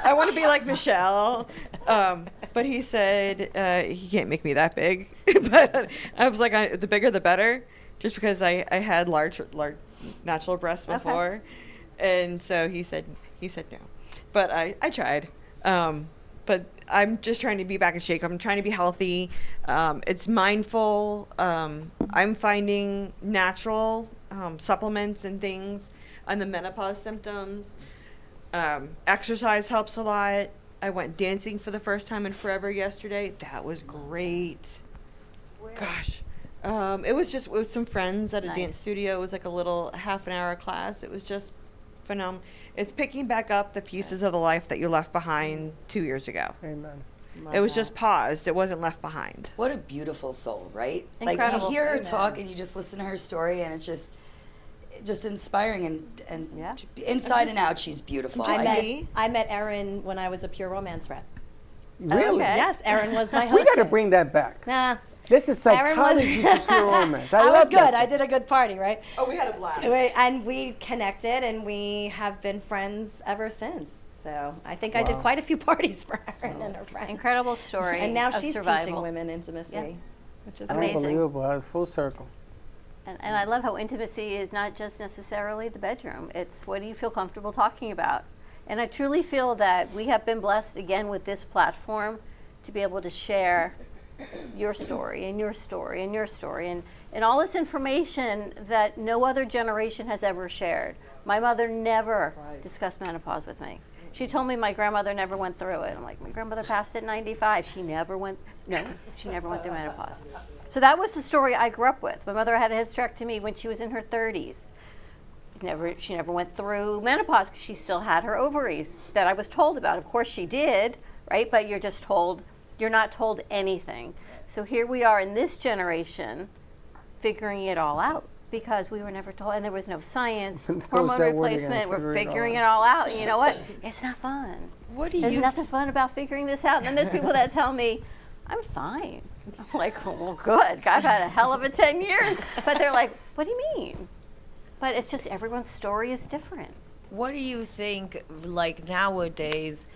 I want to be like Michelle, but he said he can't make me that big. But I was like, the bigger the better, just because I had large natural breasts before, and so he said no. But I tried. But I'm just trying to be back in shape. I'm trying to be healthy. It's mindful. I'm finding natural supplements and things on the menopause symptoms. Exercise helps a lot. I went dancing for the first time in forever yesterday. That was great. Gosh. It was just with some friends at a dance studio. It was like a little half-an-hour class. It was just phenomenal. It's picking back up the pieces of the life that you left behind 2 years ago. Amen. It was just paused. It wasn't left behind. What a beautiful soul, right? Incredible. Like you hear her Amen. talk and you just listen to her story and it's just inspiring and inside and out she's beautiful. I met Erin when I was a Pure Romance rep. Really? Yes, Erin was my We hostess. got to bring that back. Nah. This is Erin was- psychology to pure romance. I was love good. that. I did a good party, right? Oh, we had a blast. And we connected, and we have been friends ever since. So I think I did Wow. quite a few parties for Erin and her friends. Incredible story. And now of she's survival. teaching women intimacy, Yeah. which is Amazing. Unbelievable. Full circle. And I love how intimacy is not just necessarily the bedroom. It's what do you feel comfortable talking about? And I truly feel that we have been blessed again with this platform to be able to share your story and your story and your story and all this information that no other generation has ever shared. My mother never discussed menopause with me. She told me my grandmother never went through it. I'm like, my grandmother passed at 95. She never went through menopause. So that was the story I grew up with. My mother had a hysterectomy when she was in her 30s. She never went through menopause because she still had her ovaries that I was told about. Of course she did, right? But you're not told anything. So here we are in this generation figuring it all out because we were never told, and there was no science, hormone replacement, we're figuring it all out. And you know what? It's not fun. There's nothing fun about figuring this out. And then there's people that tell me, I'm fine. I'm like, well, good. I've had a hell of a 10 years. But they're like, what do you mean? But it's just everyone's story is different. What do you think, like nowadays,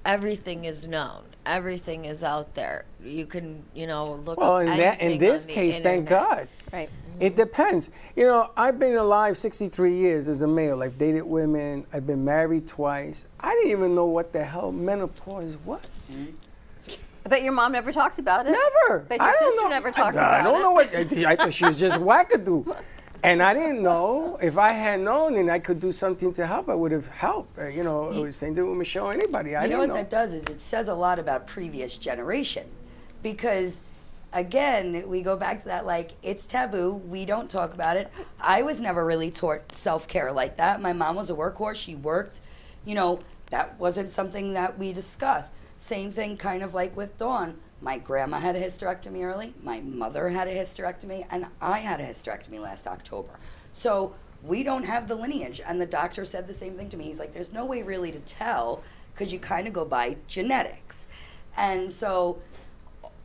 everything is known. Everything is out there. You can, look Well, up in anything this on the case, thank internet. God. Right. It depends. You know, I've been alive 63 years as a male. I've dated women. I've been married twice. I didn't even know what the hell menopause was. I bet your mom never talked about it. Never. Bet your sister never talked about it. I don't know what. I thought she was just wackadoo. And I didn't know. If I had known and I could do something to help, I would have helped. You know, it was same thing with Michelle or anybody. I You know didn't what that does is it says a lot about previous generations, because again, we go back to that, like, it's taboo. We don't talk about it. I was never really taught self-care like that. My mom was a workhorse. She worked. You know, that wasn't something that we discussed. Same thing kind of like with Dawn. My grandma had a hysterectomy early. My mother had a hysterectomy. And I had a hysterectomy last October. So we don't have the lineage. And the doctor said the same thing to me. He's like, there's no way really to tell because you kind of go by genetics. And so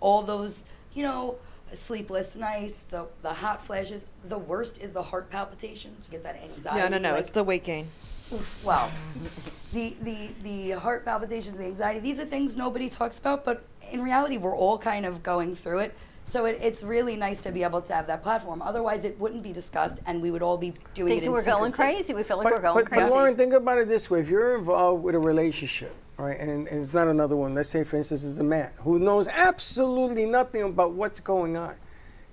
all those, you know, sleepless nights, the hot flashes, the worst is the heart palpitations. You get that anxiety. No, like, it's the weight gain. Oof, wow. The heart palpitations, the anxiety, these are things nobody talks about, but in reality, we're all kind of going through it. So it's really nice to be able to have that platform. Otherwise, it wouldn't be discussed, and we would all be doing it in we're going secrecy. crazy. We feel like we're going crazy. But Loren, think about it this way. If you're involved with a relationship, right, and it's not another one, let's say, for instance, it's a man who knows absolutely nothing about what's going on,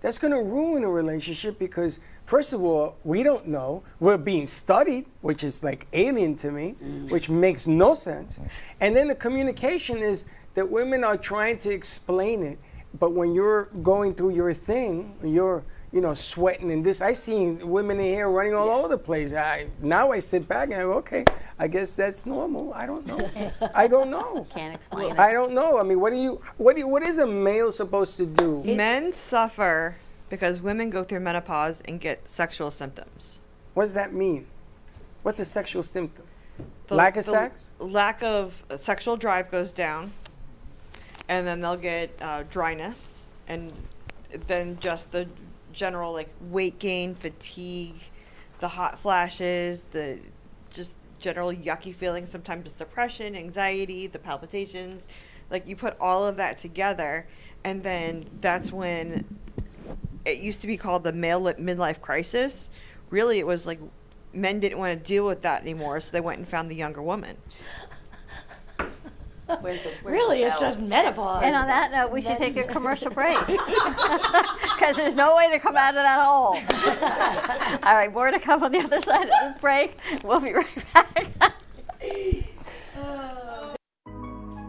that's going to ruin a relationship because, first of all, we don't know. We're being studied, which is like alien to me, which makes no sense. And then the communication is that women are trying to explain it, but when you're going through your thing, you're, you know, sweating and this. I seen women in here running all over the place. Now I sit back and I go, okay, I guess that's normal. I don't know. I don't know. Can't explain it. I don't know. I mean, what is a male supposed to do? Men suffer because women go through menopause and get sexual symptoms. What does that mean? What's a sexual symptom? Lack of sex? Lack of sexual drive goes down, and then they'll get dryness, and then just the general like weight gain, fatigue, the hot flashes, the just general yucky feelings, sometimes depression, anxiety, the palpitations. Like, you put all of that together, and then that's when it used to be called the male midlife crisis. Really, it was like men didn't want to deal with that anymore, so they went and found the younger woman. Really, it's just menopause. And on that note, we should take a commercial break because there's no way to come out of that hole. All right, more to come on the other side of this break. We'll be right back.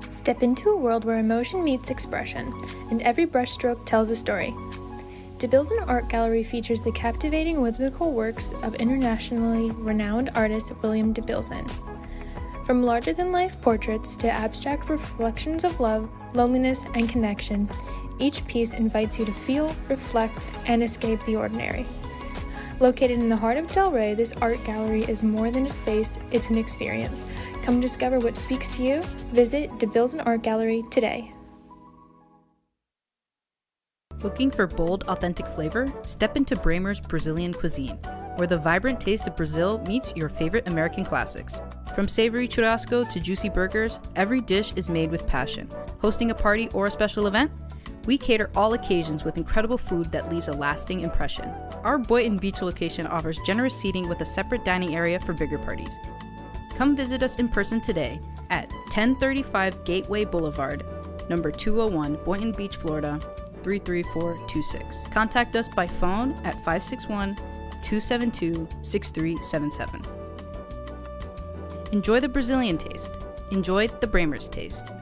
Step into a world where emotion meets expression, and every brushstroke tells a story. DeBilson Art Gallery features the captivating whimsical works of internationally renowned artist William DeBilson. From larger-than-life portraits to abstract reflections of love, loneliness, and connection, each piece invites you to feel, reflect, and escape the ordinary. Located in the heart of Delray, this art gallery is more than a space, it's an experience. Come discover what speaks to you. Visit DeBilson Art Gallery today. Looking for bold, authentic flavor? Step into Bramer's Brazilian cuisine, where the vibrant taste of Brazil meets your favorite American classics. From savory churrasco to juicy burgers, every dish is made with passion. Hosting a party or a special event? We cater all occasions with incredible food that leaves a lasting impression. Our Boynton Beach location offers generous seating with a separate dining area for bigger parties. Come visit us in person today at 1035 Gateway Boulevard, number 201, Boynton Beach, Florida, 33426. Contact us by phone at 561-272-6377. Enjoy the Brazilian taste. Enjoy the Bramer's taste.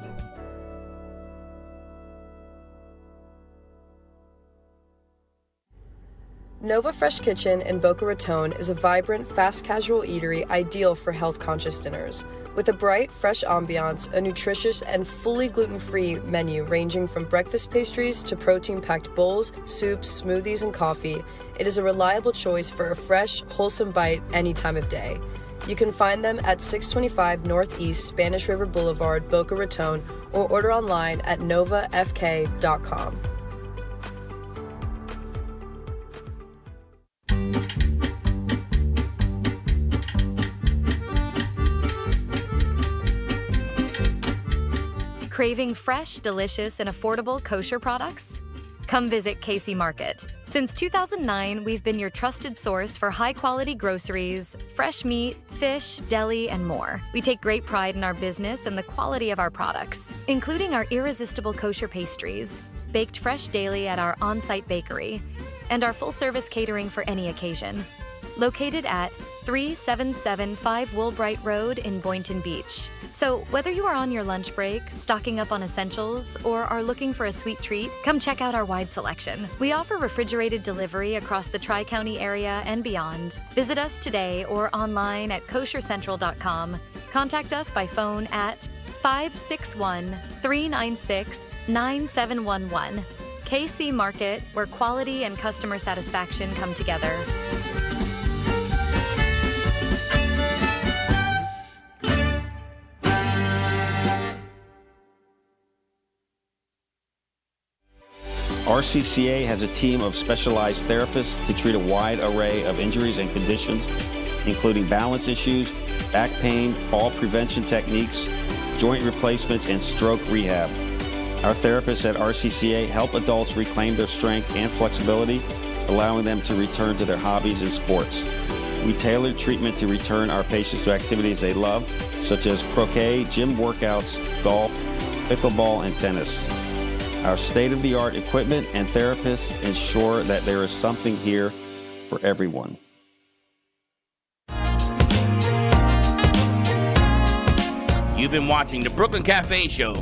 Nova Fresh Kitchen in Boca Raton is a vibrant, fast casual eatery ideal for health-conscious dinners. With a bright, fresh ambiance, a nutritious and fully gluten-free menu ranging from breakfast pastries to protein-packed bowls, soups, smoothies, and coffee, it is a reliable choice for a fresh, wholesome bite any time of day. You can find them at 625 Northeast Spanish River Boulevard, Boca Raton, or order online at novafk.com. Craving fresh, delicious, and affordable kosher products? Come visit Casey Market, Since 2009, we've been your trusted source for high-quality groceries, fresh meat, fish, deli, and more. We take great pride in our business and the quality of our products, including our irresistible kosher pastries, baked fresh daily at our on-site bakery, and our full-service catering for any occasion. Located at 3775 Woolbright Road in Boynton Beach. So whether you are on your lunch break, stocking up on essentials, or are looking for a sweet treat, come check out our wide selection. We offer refrigerated delivery across the Tri-County area and beyond. Visit us today or online at koshercentral.com. Contact us by phone at 561-396-9711. KC Market, where quality and customer satisfaction come together. RCCA has a team of specialized therapists to treat a wide array of injuries and conditions, including balance issues, back pain, fall prevention techniques, joint replacements, and stroke rehab. Our therapists at RCCA help adults reclaim their strength and flexibility, allowing them to return to their hobbies and sports. We tailor treatment to return our patients to activities they love, such as croquet, gym workouts, golf, pickleball, and tennis. Our state-of-the-art equipment and therapists ensure that there is something here for everyone. You've been watching the Brooklyn Cafe Show.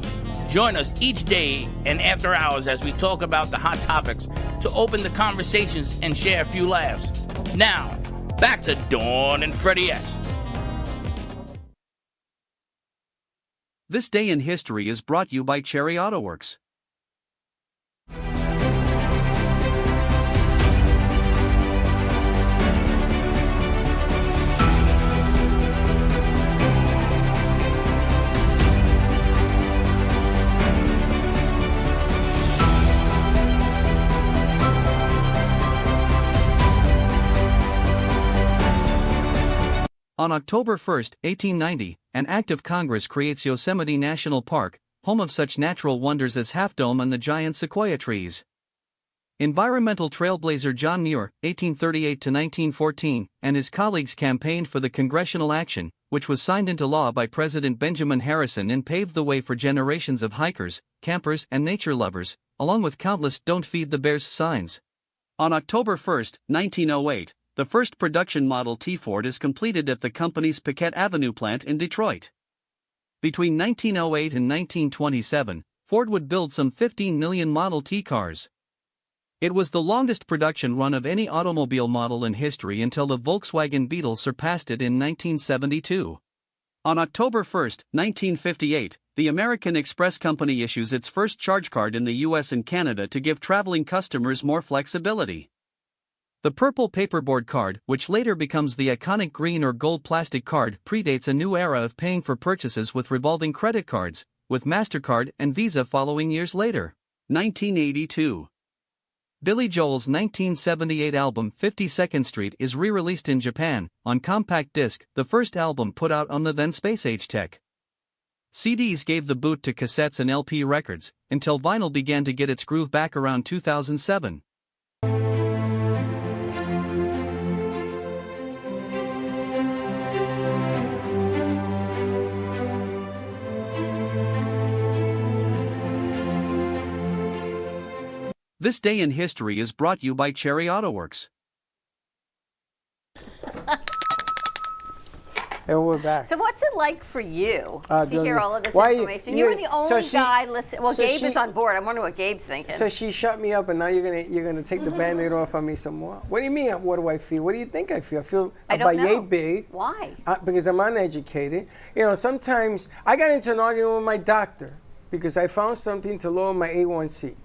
Join us each day and after hours as we talk about the hot topics to open the conversations and share a few laughs. Now, back to Dawn and Freddy S. This Day in History is brought you by Cherry Auto Works. On October 1, 1890, an act of Congress creates Yosemite National Park, home of such natural wonders as Half Dome and the giant sequoia trees. Environmental trailblazer John Muir, 1838–1914, and his colleagues campaigned for the congressional action, which was signed into law by President Benjamin Harrison and paved the way for generations of hikers, campers, and nature lovers, along with countless "Don't Feed the Bears" signs. On October 1, 1908, the first production Model T Ford is completed at the company's Piquette Avenue plant in Detroit. Between 1908 and 1927, Ford would build some 15 million Model T cars. It was the longest production run of any automobile model in history until the Volkswagen Beetle surpassed it in 1972. On October 1, 1958, the American Express Company issues its first charge card in the US and Canada to give traveling customers more flexibility. The purple paperboard card, which later becomes the iconic green or gold plastic card, predates a new era of paying for purchases with revolving credit cards, with MasterCard and Visa following years later. 1982. Billy Joel's 1978 album 52nd Street is re-released in Japan, on compact disc, the first album put out on the then space-age tech. CDs gave the boot to cassettes and LP records, until vinyl began to get its groove back around 2007. This Day in History is brought you by Cherry Auto Works. And we're back. So what's it like for you to doing hear it. all of this Why information? You were the only guy listening. Well, so Gabe she- is on board. I'm wondering what Gabe's thinking. So she shut me up, and now you're gonna take the Band-Aid off on me some more. What do you mean? What do I feel? What do you think I feel? I feel I don't about yay know. big. Why? Because I'm uneducated. You know, sometimes I got into an argument with my doctor because I found something to lower my A1C.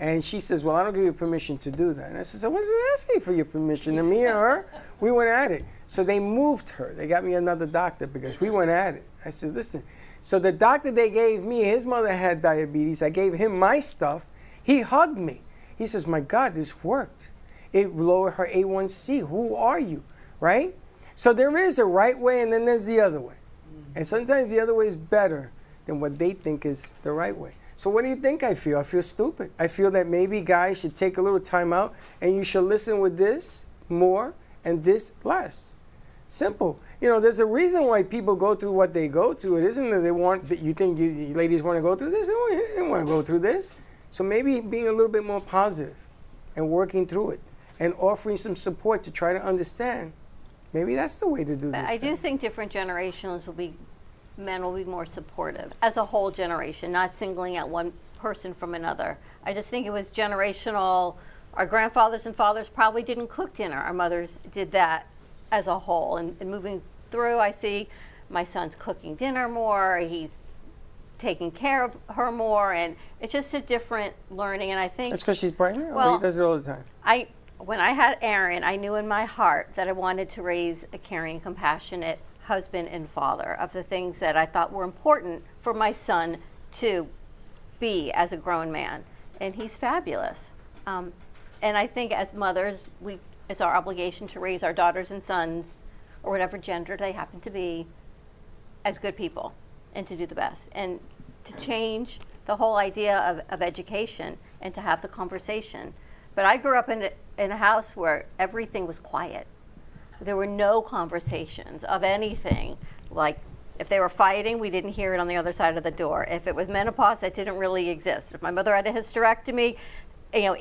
And she says, well, I don't give you permission to do that. And I said, I wasn't asking for your permission. And me and her, we went at it. So they moved her. They got me another doctor because we went at it. I said, listen. So the doctor they gave me, his mother had diabetes. I gave him my stuff. He hugged me. He says, my God, this worked. It lowered her A1C. Who are you? Right? So there is a right way and then there's the other way. And sometimes the other way is better than what they think is the right way. So what do you think I feel? I feel stupid. I feel that maybe guys should take a little time out and you should listen with this more and this less. Simple. You know, there's a reason why people go through what they go through. It isn't that they want, that you think you ladies want to go through this. They don't want to go through this. So maybe being a little bit more positive and working through it and offering some support to try to understand. Maybe that's the way to do this. I do think different generations men will be more supportive as a whole generation, not singling out one person from another. I just think it was generational. Our grandfathers and fathers probably didn't cook dinner. Our mothers did that as a whole. And moving through, I see my son's cooking dinner more. He's taking care of her more, and it's just a different learning. And I think that's because she's pregnant. Well, or he does it all the time. When I had Erin, I knew in my heart that I wanted to raise a caring, compassionate husband and father, of the things that I thought were important for my son to be as a grown man. And he's fabulous. And I think as mothers, it's our obligation to raise our daughters and sons, or whatever gender they happen to be, as good people, and to do the best. And to change the whole idea of education and to have the conversation. But I grew up in a house where everything was quiet. There were no conversations of anything. Like, if they were fighting, we didn't hear it on the other side of the door. If it was menopause, that didn't really exist. If my mother had a hysterectomy, you know,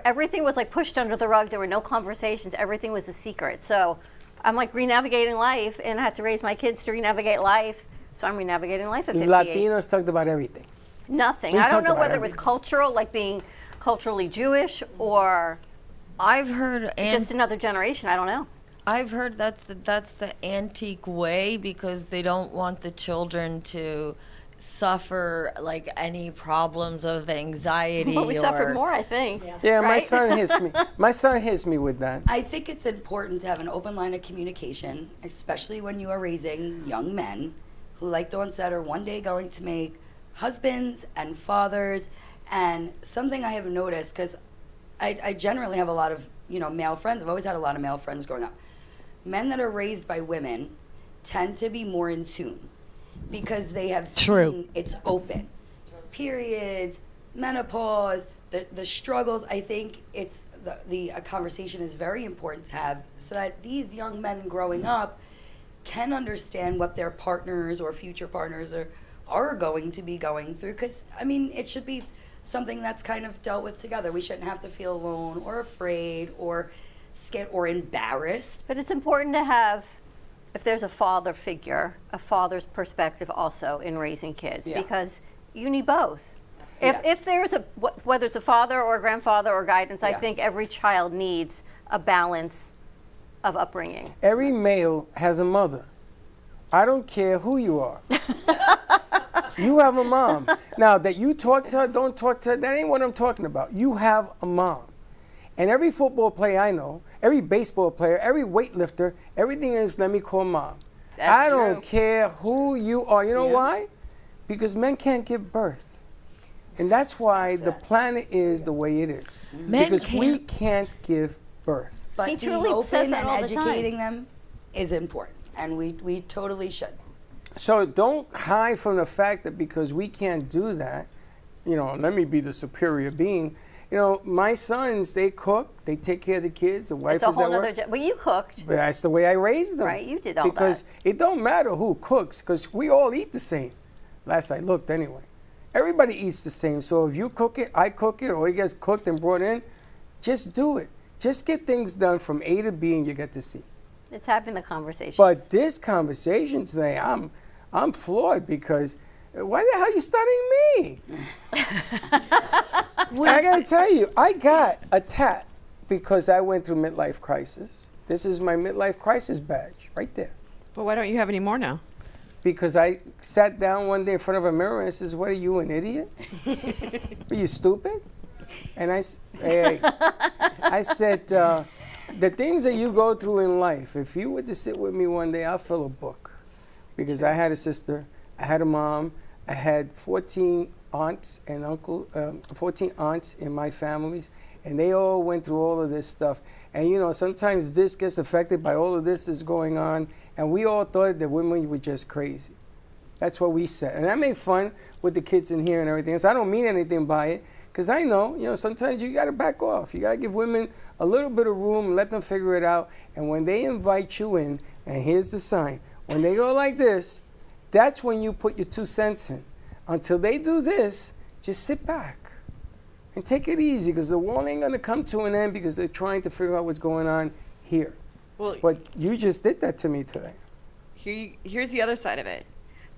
everything was like pushed under the rug. There were no conversations. Everything was a secret. So I'm like re-navigating life, and I had to raise my kids to re-navigate life. So I'm re-navigating life at 58. Latinos talked about everything. Nothing. I don't know whether it was cultural, like being culturally Jewish, or I've heard just another generation. I don't know. I've heard that's the antique way, because they don't want the children to suffer like any problems of anxiety. But we suffered more, I think. Yeah, right? my son hits me. My son hits me with that. I think it's important to have an open line of communication, especially when you are raising young men who, like Dawn said, are one day going to make husbands and fathers. And something I have noticed, because I generally have a lot of male friends. I've always had a lot of male friends growing up. Men that are raised by women tend to be more in tune, because they have seen it's open. Periods, menopause, the struggles. I think it's a conversation is very important to have, so that these young men growing up can understand what their partners or future partners are going to be going through. Because, I mean, it should be something that's kind of dealt with together. We shouldn't have to feel alone or afraid or scared or embarrassed. But it's important to have, if there's a father figure, a father's perspective also in raising kids, because you need both. If there's whether it's a father or a grandfather or guidance, I think every child needs a balance of upbringing. Every male has a mother. I don't care who you are. You have a mom. Now, that you talk to her, don't talk to her, that ain't what I'm talking about. You have a mom. And every football player I know, every baseball player, every weightlifter, everything is, let me call mom. I don't care who you are. You know why? Because men can't give birth. And that's why the planet is the way it is. Because we can't give birth. But being open and educating them is important. And we totally should. So don't hide from the fact that because we can't do that, let me be the superior being. My sons, they cook, they take care of the kids, the wife is at work. But you cooked. But that's the way I raised them. Right, you did all that. Because it don't matter who cooks, because we all eat the same. Last I looked anyway. Everybody eats the same. So if you cook it, I cook it, or it gets cooked and brought in, just do it. Just get things done from A to B and you get to C. It's having the conversation. But this conversation today, I'm floored, because why the hell are you studying me? I gotta tell you, I got a tat because I went through midlife crisis. This is my midlife crisis badge right there. But why don't you have any more now? Because I sat down one day in front of a mirror and says, "What are you, an idiot? Are you stupid?" And I said, the things that you go through in life, if you were to sit with me one day, I'll fill a book. Because I had a sister, I had a mom, I had 14 aunts and 14 aunts in my families, and they all went through all of this stuff. And sometimes this gets affected by all of this is going on, and we all thought that women were just crazy. That's what we said. And I made fun with the kids in here and everything. So I don't mean anything by it, because I know, sometimes you got to back off. You got to give women a little bit of room and let them figure it out. And when they invite you in, and here's the sign, when they go like this, that's when you put your 2 cents in. Until they do this, just sit back and take it easy, because the world ain't going to come to an end because they're trying to figure out what's going on here. Well, but you just did that to me today. Here's the other side of it.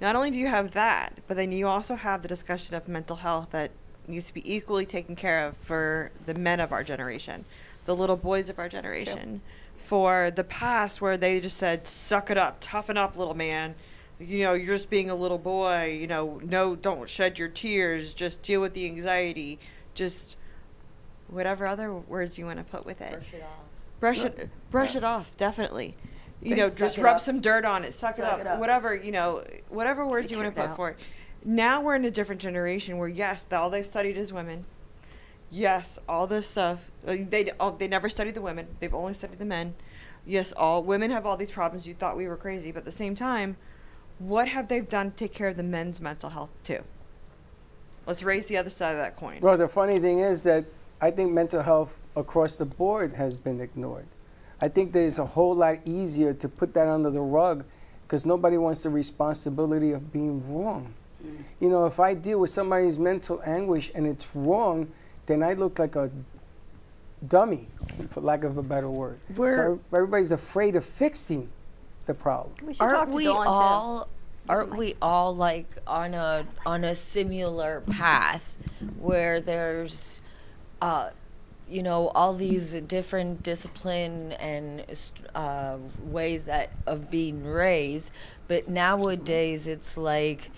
Not only do you have that, but then you also have the discussion of mental health that needs to be equally taken care of for the men of our generation, the little boys of our generation, for the past where they just said, suck it up, toughen up, little man. You're just being a little boy. No, don't shed your tears. Just deal with the anxiety. Just whatever other words you want to put with it. Brush it off, definitely. Just rub some dirt on it, suck it up. Whatever, whatever words you want to put for it. Now we're in a different generation where, yes, all they've studied is women. Yes, all this stuff. They never studied the women. They've only studied the men. Yes, all women have all these problems. You thought we were crazy. But at the same time, what have they done to take care of the men's mental health, too? Let's raise the other side of that coin. Well, the funny thing is that I think mental health across the board has been ignored. I think that it's a whole lot easier to put that under the rug because nobody wants the responsibility of being wrong. If I deal with somebody's mental anguish and it's wrong, then I look like a dummy, for lack of a better word. So everybody's afraid of fixing the problem. Aren't we all like on a similar path where there's all these different discipline and ways of being raised, but nowadays it's like,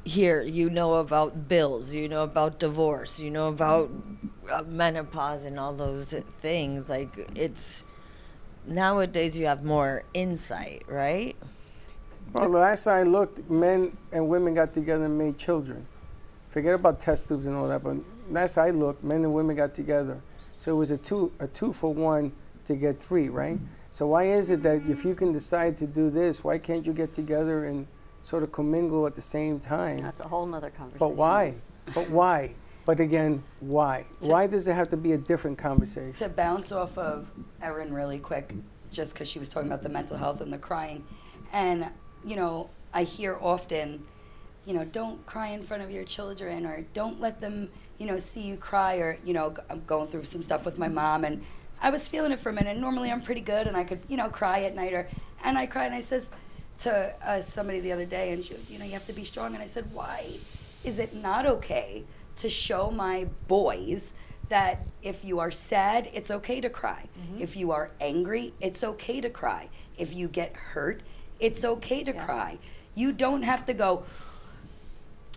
here, about bills, about divorce, about menopause and all those things. Like, it's nowadays you have more insight, right? Well, last I looked, men and women got together and made children. Forget about test tubes and all that, but last I looked, men and women got together. So it was a two for one to get 3, right? So why is it that if you can decide to do this, why can't you get together and sort of commingle at the same time? That's a whole nother conversation. But why? But again, why? Why does it have to be a different conversation? To bounce off of Erin really quick, just because she was talking about the mental health and the crying. And, I hear often, don't cry in front of your children, or don't let them, see you cry, or, I'm going through some stuff with my mom, and I was feeling it for a minute. Normally I'm pretty good, and I could, cry at night, and I cried, and I says to somebody the other day, and she, you have to be strong. And I said, why is it not okay to show my boys that if you are sad, it's okay to cry. Mm-hmm. If you are angry, it's okay to cry. If you get hurt, it's okay to cry. You don't have to go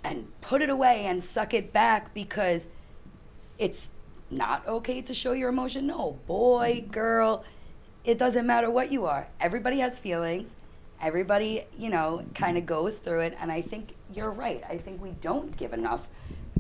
and put it away and suck it back because it's not okay to show your emotion. No, boy, girl, it doesn't matter what you are. Everybody has feelings. Everybody, kind of goes through it. And I think you're right. I think we don't give enough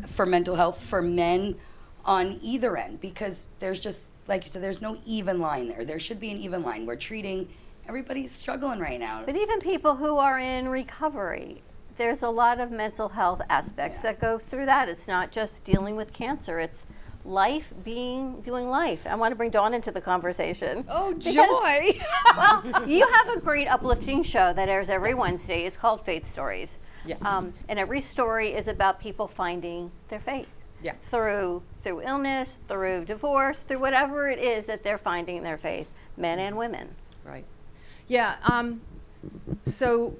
for mental health for men on either end, because there's just, like you said, there's no even line there. There should be an even line. We're treating, everybody's struggling right now. But even people who are in recovery, there's a lot of mental health aspects that go through that. It's not just dealing with cancer. It's doing life. I want to bring Dawn into the conversation. Oh, because, joy! Well, you have a great uplifting show that airs every Wednesday. It's called Faith Stories. Yes. And every story is about people finding their faith. Yeah. Through illness, through divorce, through whatever it is that they're finding their faith, men and women. Right. Yeah. So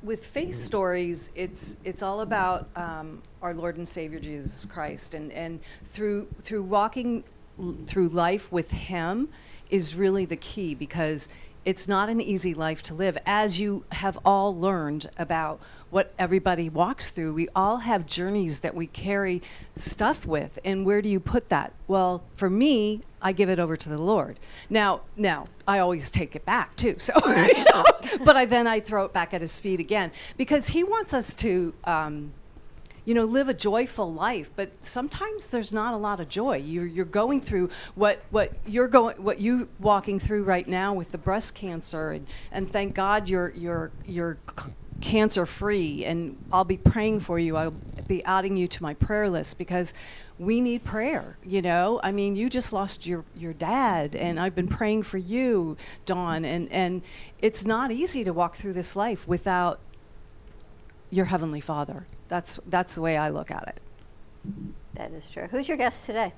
with Faith Stories, it's all about our Lord and Savior Jesus Christ, and through walking through life with Him is really the key, because it's not an easy life to live, as you have all learned about what everybody walks through. We all have journeys that we carry stuff with, and where do you put that? Well, for me, I give it over to the Lord. Now, I always take it back too, so but then I throw it back at His feet again, because He wants us to live a joyful life, but sometimes there's not a lot of joy. You're going through what you walking through right now with the breast cancer, and thank God you're cancer free, and I'll be praying for you. I'll be adding you to my prayer list, because we need prayer, you know? I mean, you just lost your dad, and I've been praying for you, Dawn, and it's not easy to walk through this life without your Heavenly Father. That's the way I look at it. That is true. Who's your guest today?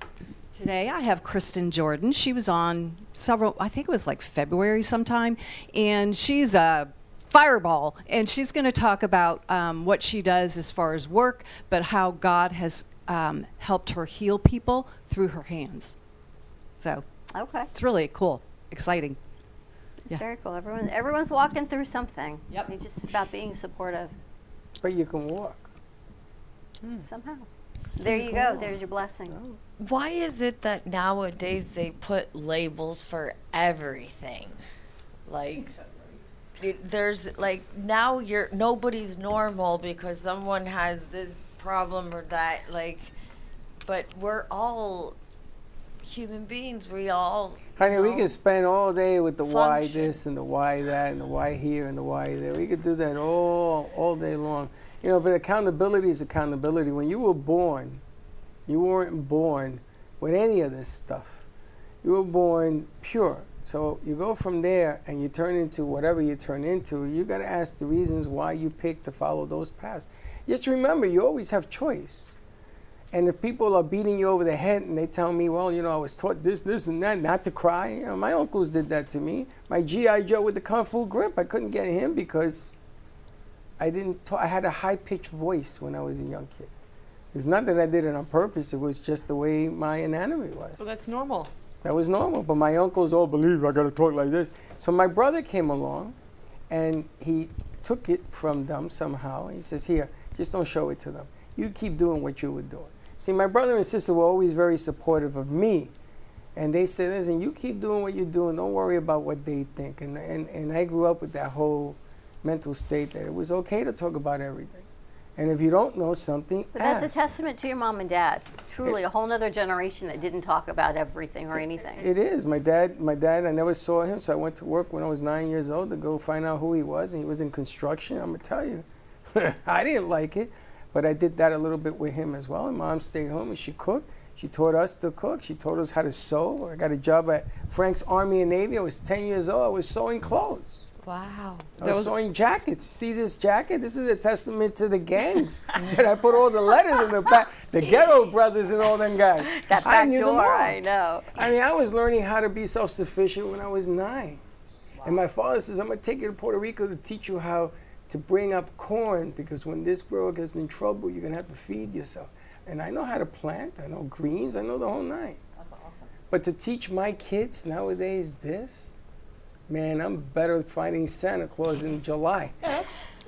Today I have Kristen Jordan. She was on several, I think it was like February sometime, and she's a fireball, and she's going to talk about what she does as far as work, but how God has helped her heal people through her hands. So okay, it's really cool, exciting. It's very cool. Everyone's walking through something. Yep. It's just about being supportive. But you can walk. Somehow. There you go. There's your blessing. Why is it that nowadays they put labels for everything? Like, there's like, now nobody's normal because someone has this problem or that, like, but we're all human beings. We all, Honey, we could spend all day with the why function. this and the why that and the why here and the why there. We could do that all day long. You know, but accountability is accountability. When you were born, you weren't born with any of this stuff. You were born pure. So you go from there and you turn into whatever you turn into. You got to ask the reasons why you picked to follow those paths. Just remember, you always have choice. And if people are beating you over the head and they tell me, well, you know, I was taught this, and that, not to cry. You know, my uncles did that to me. My G.I. Joe with the Kung Fu grip, I couldn't get him because I had a high-pitched voice when I was a young kid. It's not that I did it on purpose. It was just the way my anatomy was. So that's normal. That was normal. But my uncles all believe I got to talk like this. So my brother came along, and he took it from them somehow. He says, here, just don't show it to them. You keep doing what you were doing. See, my brother and sister were always very supportive of me. And they said, listen, you keep doing what you're doing. Don't worry about what they think. And I grew up with that whole mental state that it was okay to talk about everything. And if you don't know something, But ask. that's a testament to your mom and dad. Truly, a whole nother generation that didn't talk about everything or anything. It is. My dad, I never saw him, so I went to work when I was 9 years old to go find out who he was, and he was in construction. I'm going to tell you, I didn't like it, but I did that a little bit with him as well. And Mom stayed home and she cooked. She taught us to cook. She taught us how to sew. I got a job at Frank's Army and Navy. I was 10 years old. I was sewing clothes. Wow. I was sewing jackets. See this jacket? This is a testament to the gangs that I put all the letters in the back. The Ghetto Brothers and all them guys. That I back knew them door, all. I know. I mean, I was learning how to be self-sufficient when I was 9. Wow. And my father says, I'm going to take you to Puerto Rico to teach you how to bring up corn, because when this girl gets in trouble, you're going to have to feed yourself. And I know how to plant. I know greens. I know the whole nine. That's awesome. But to teach my kids nowadays this, man, I'm better at finding Santa Claus in July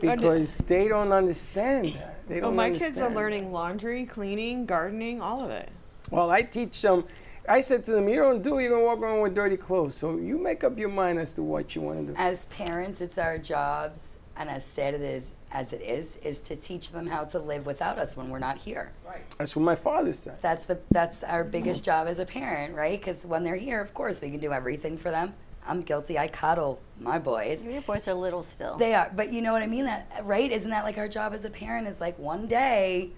because they don't understand that. They don't my understand. kids are learning laundry, cleaning, gardening, all of it. Well, I teach them. I said to them, you don't do it, you're going to walk around with dirty clothes. So you make up your mind as to what you want to do. As parents, it's our jobs, and as sad as it is to teach them how to live without us when we're not here. Right. That's what my father said. That's our biggest job as a parent, right? Because when they're here, of course, we can do everything for them. I'm guilty. I coddle my boys. Your boys are little still. They are, but you know what I mean? That right? Isn't that like our job as a parent? Is like one day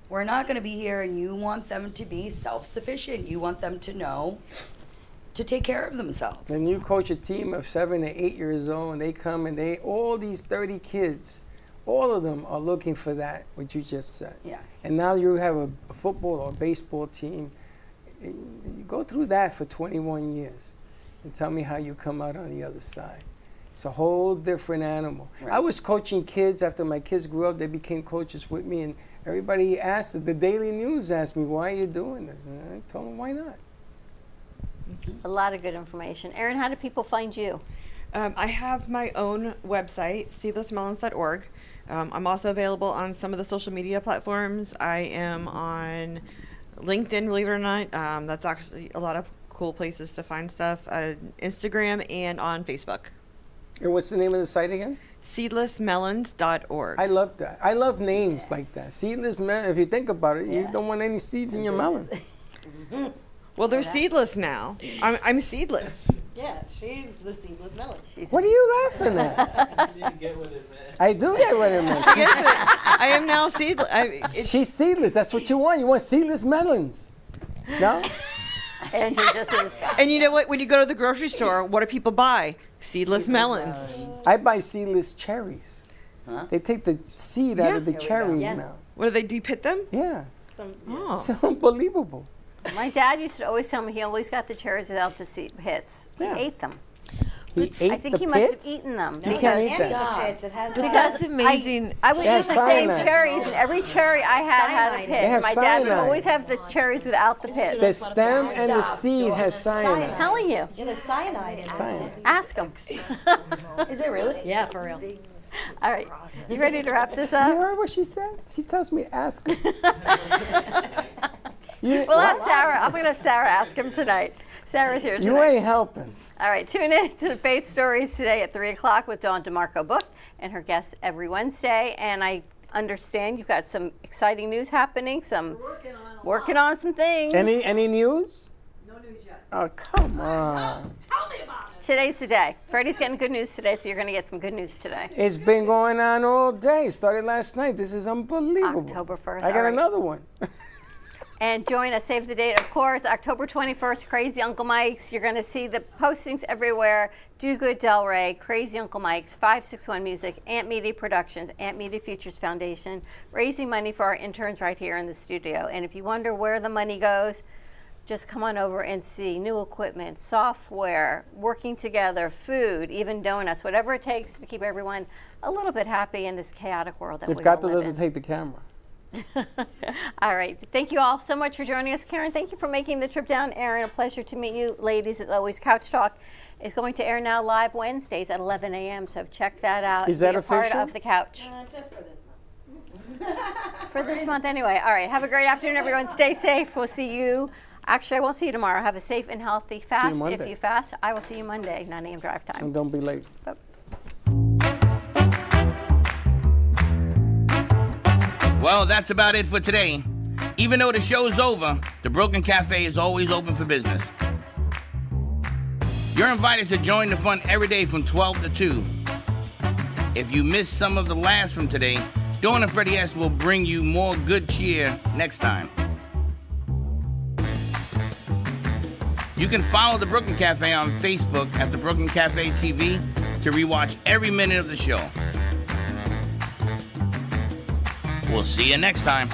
we're not going to be here, and you want them to be self-sufficient. You want them to know to take care of themselves. And you coach a team of 7 to 8 years old, and they come and all these 30 kids, all of them are looking for that, what you just said. Yeah. And now you have a football or a baseball team. You go through that for 21 years. And tell me how you come out on the other side. It's a whole different animal. Right. I was coaching kids after my kids grew up. They became coaches with me, and everybody asked, the Daily News asked me, why are you doing this? And I told them, why not? A lot of good information. Erin, how do people find you? I have my own website, seedlessmelons.org. I'm also available on some of the social media platforms. I am on LinkedIn, believe it or not. That's actually a lot of cool places to find stuff. Instagram and on Facebook. And what's the name of the site again? Seedlessmelons.org. I love that. I love names like that. Seedless melon. If you think about it, you don't want any seeds in your melon. Well, they're seedless now. I'm seedless. Yeah, she's the Seedless Melons. What are you laughing at? I do get with it, man. I am now seedless. She's seedless. That's what you want. You want seedless melons. No? Andrew just is. And you know what? When you go to the grocery store, what do people buy? Seedless melons. I buy seedless cherries. Huh? They take the seed out of the cherries now. What do they de-pit them? Yeah. Oh. It's unbelievable. My dad used to always tell me he always got the cherries without the seed pits. Yeah. He ate them. He I ate think the he must have pits? eaten them. You can't eat that. Because That's amazing. I would They use the have same cyanide. cherries, and every cherry I had a They pit. have My dad would cyanide. always have the cherries without the pit. The stem and the seed has I'm cyanide. telling you. Yeah, there's cyanide in it. Cyanide. Ask him. Is it really? Yeah, for real. All right. You ready to wrap this You up? heard what she said? She tells me ask him. We'll ask Sarah. I'm going to have Sarah ask him tonight. Sarah's here tonight. You ain't helping. All right, tune in to the Faith Stories today at 3 o'clock with Dawn DeMarco Book and her guests every Wednesday. And I understand you've got some exciting news happening, working on some things. Any news? No news yet. Oh, come on. Tell me about it. Today's the day. Freddie's getting good news today, so you're going to get some good news today. It's been going on all day. Started last night. This is unbelievable. October 1st. I got all right. another one. And join us, save the date, of course, October 21st, Crazy Uncle Mike's. You're going to see the postings everywhere. Do Good Delray, Crazy Uncle Mike's, 561 Music, Amp Media Productions, Amp Media Futures Foundation, raising money for our interns right here in the studio. And if you wonder where the money goes, just come on over and see new equipment, software, working together, food, even donuts, whatever it takes to keep everyone a little bit happy in this chaotic world that If we all Gato live doesn't in. take the camera. All right. Thank you all so much for joining us. Karen, thank you for making the trip down. Erin, a pleasure to meet you. Ladies, as always, Couch Talk is going to air now live Wednesdays at 11 a.m., so check that out. Is that Be a part official? of the couch. Just for this month. For this month anyway. All right. Have a great afternoon, everyone. Stay safe. We'll see you. Actually, I won't see you tomorrow. Have a safe and healthy fast. If Monday. you fast, I will see you Monday, 9 a.m. drive time. And don't be late. Well, that's about it for today. Even though the show's over, the Brooklyn Cafe is always open for business. You're invited to join the fun every day from 12 to 2. If you missed some of the laughs from today, Dawn and Freddie S. will bring you more good cheer next time. You can follow the Brooklyn Cafe on Facebook at the Brooklyn Cafe TV to rewatch every minute of the show. We'll see you next time.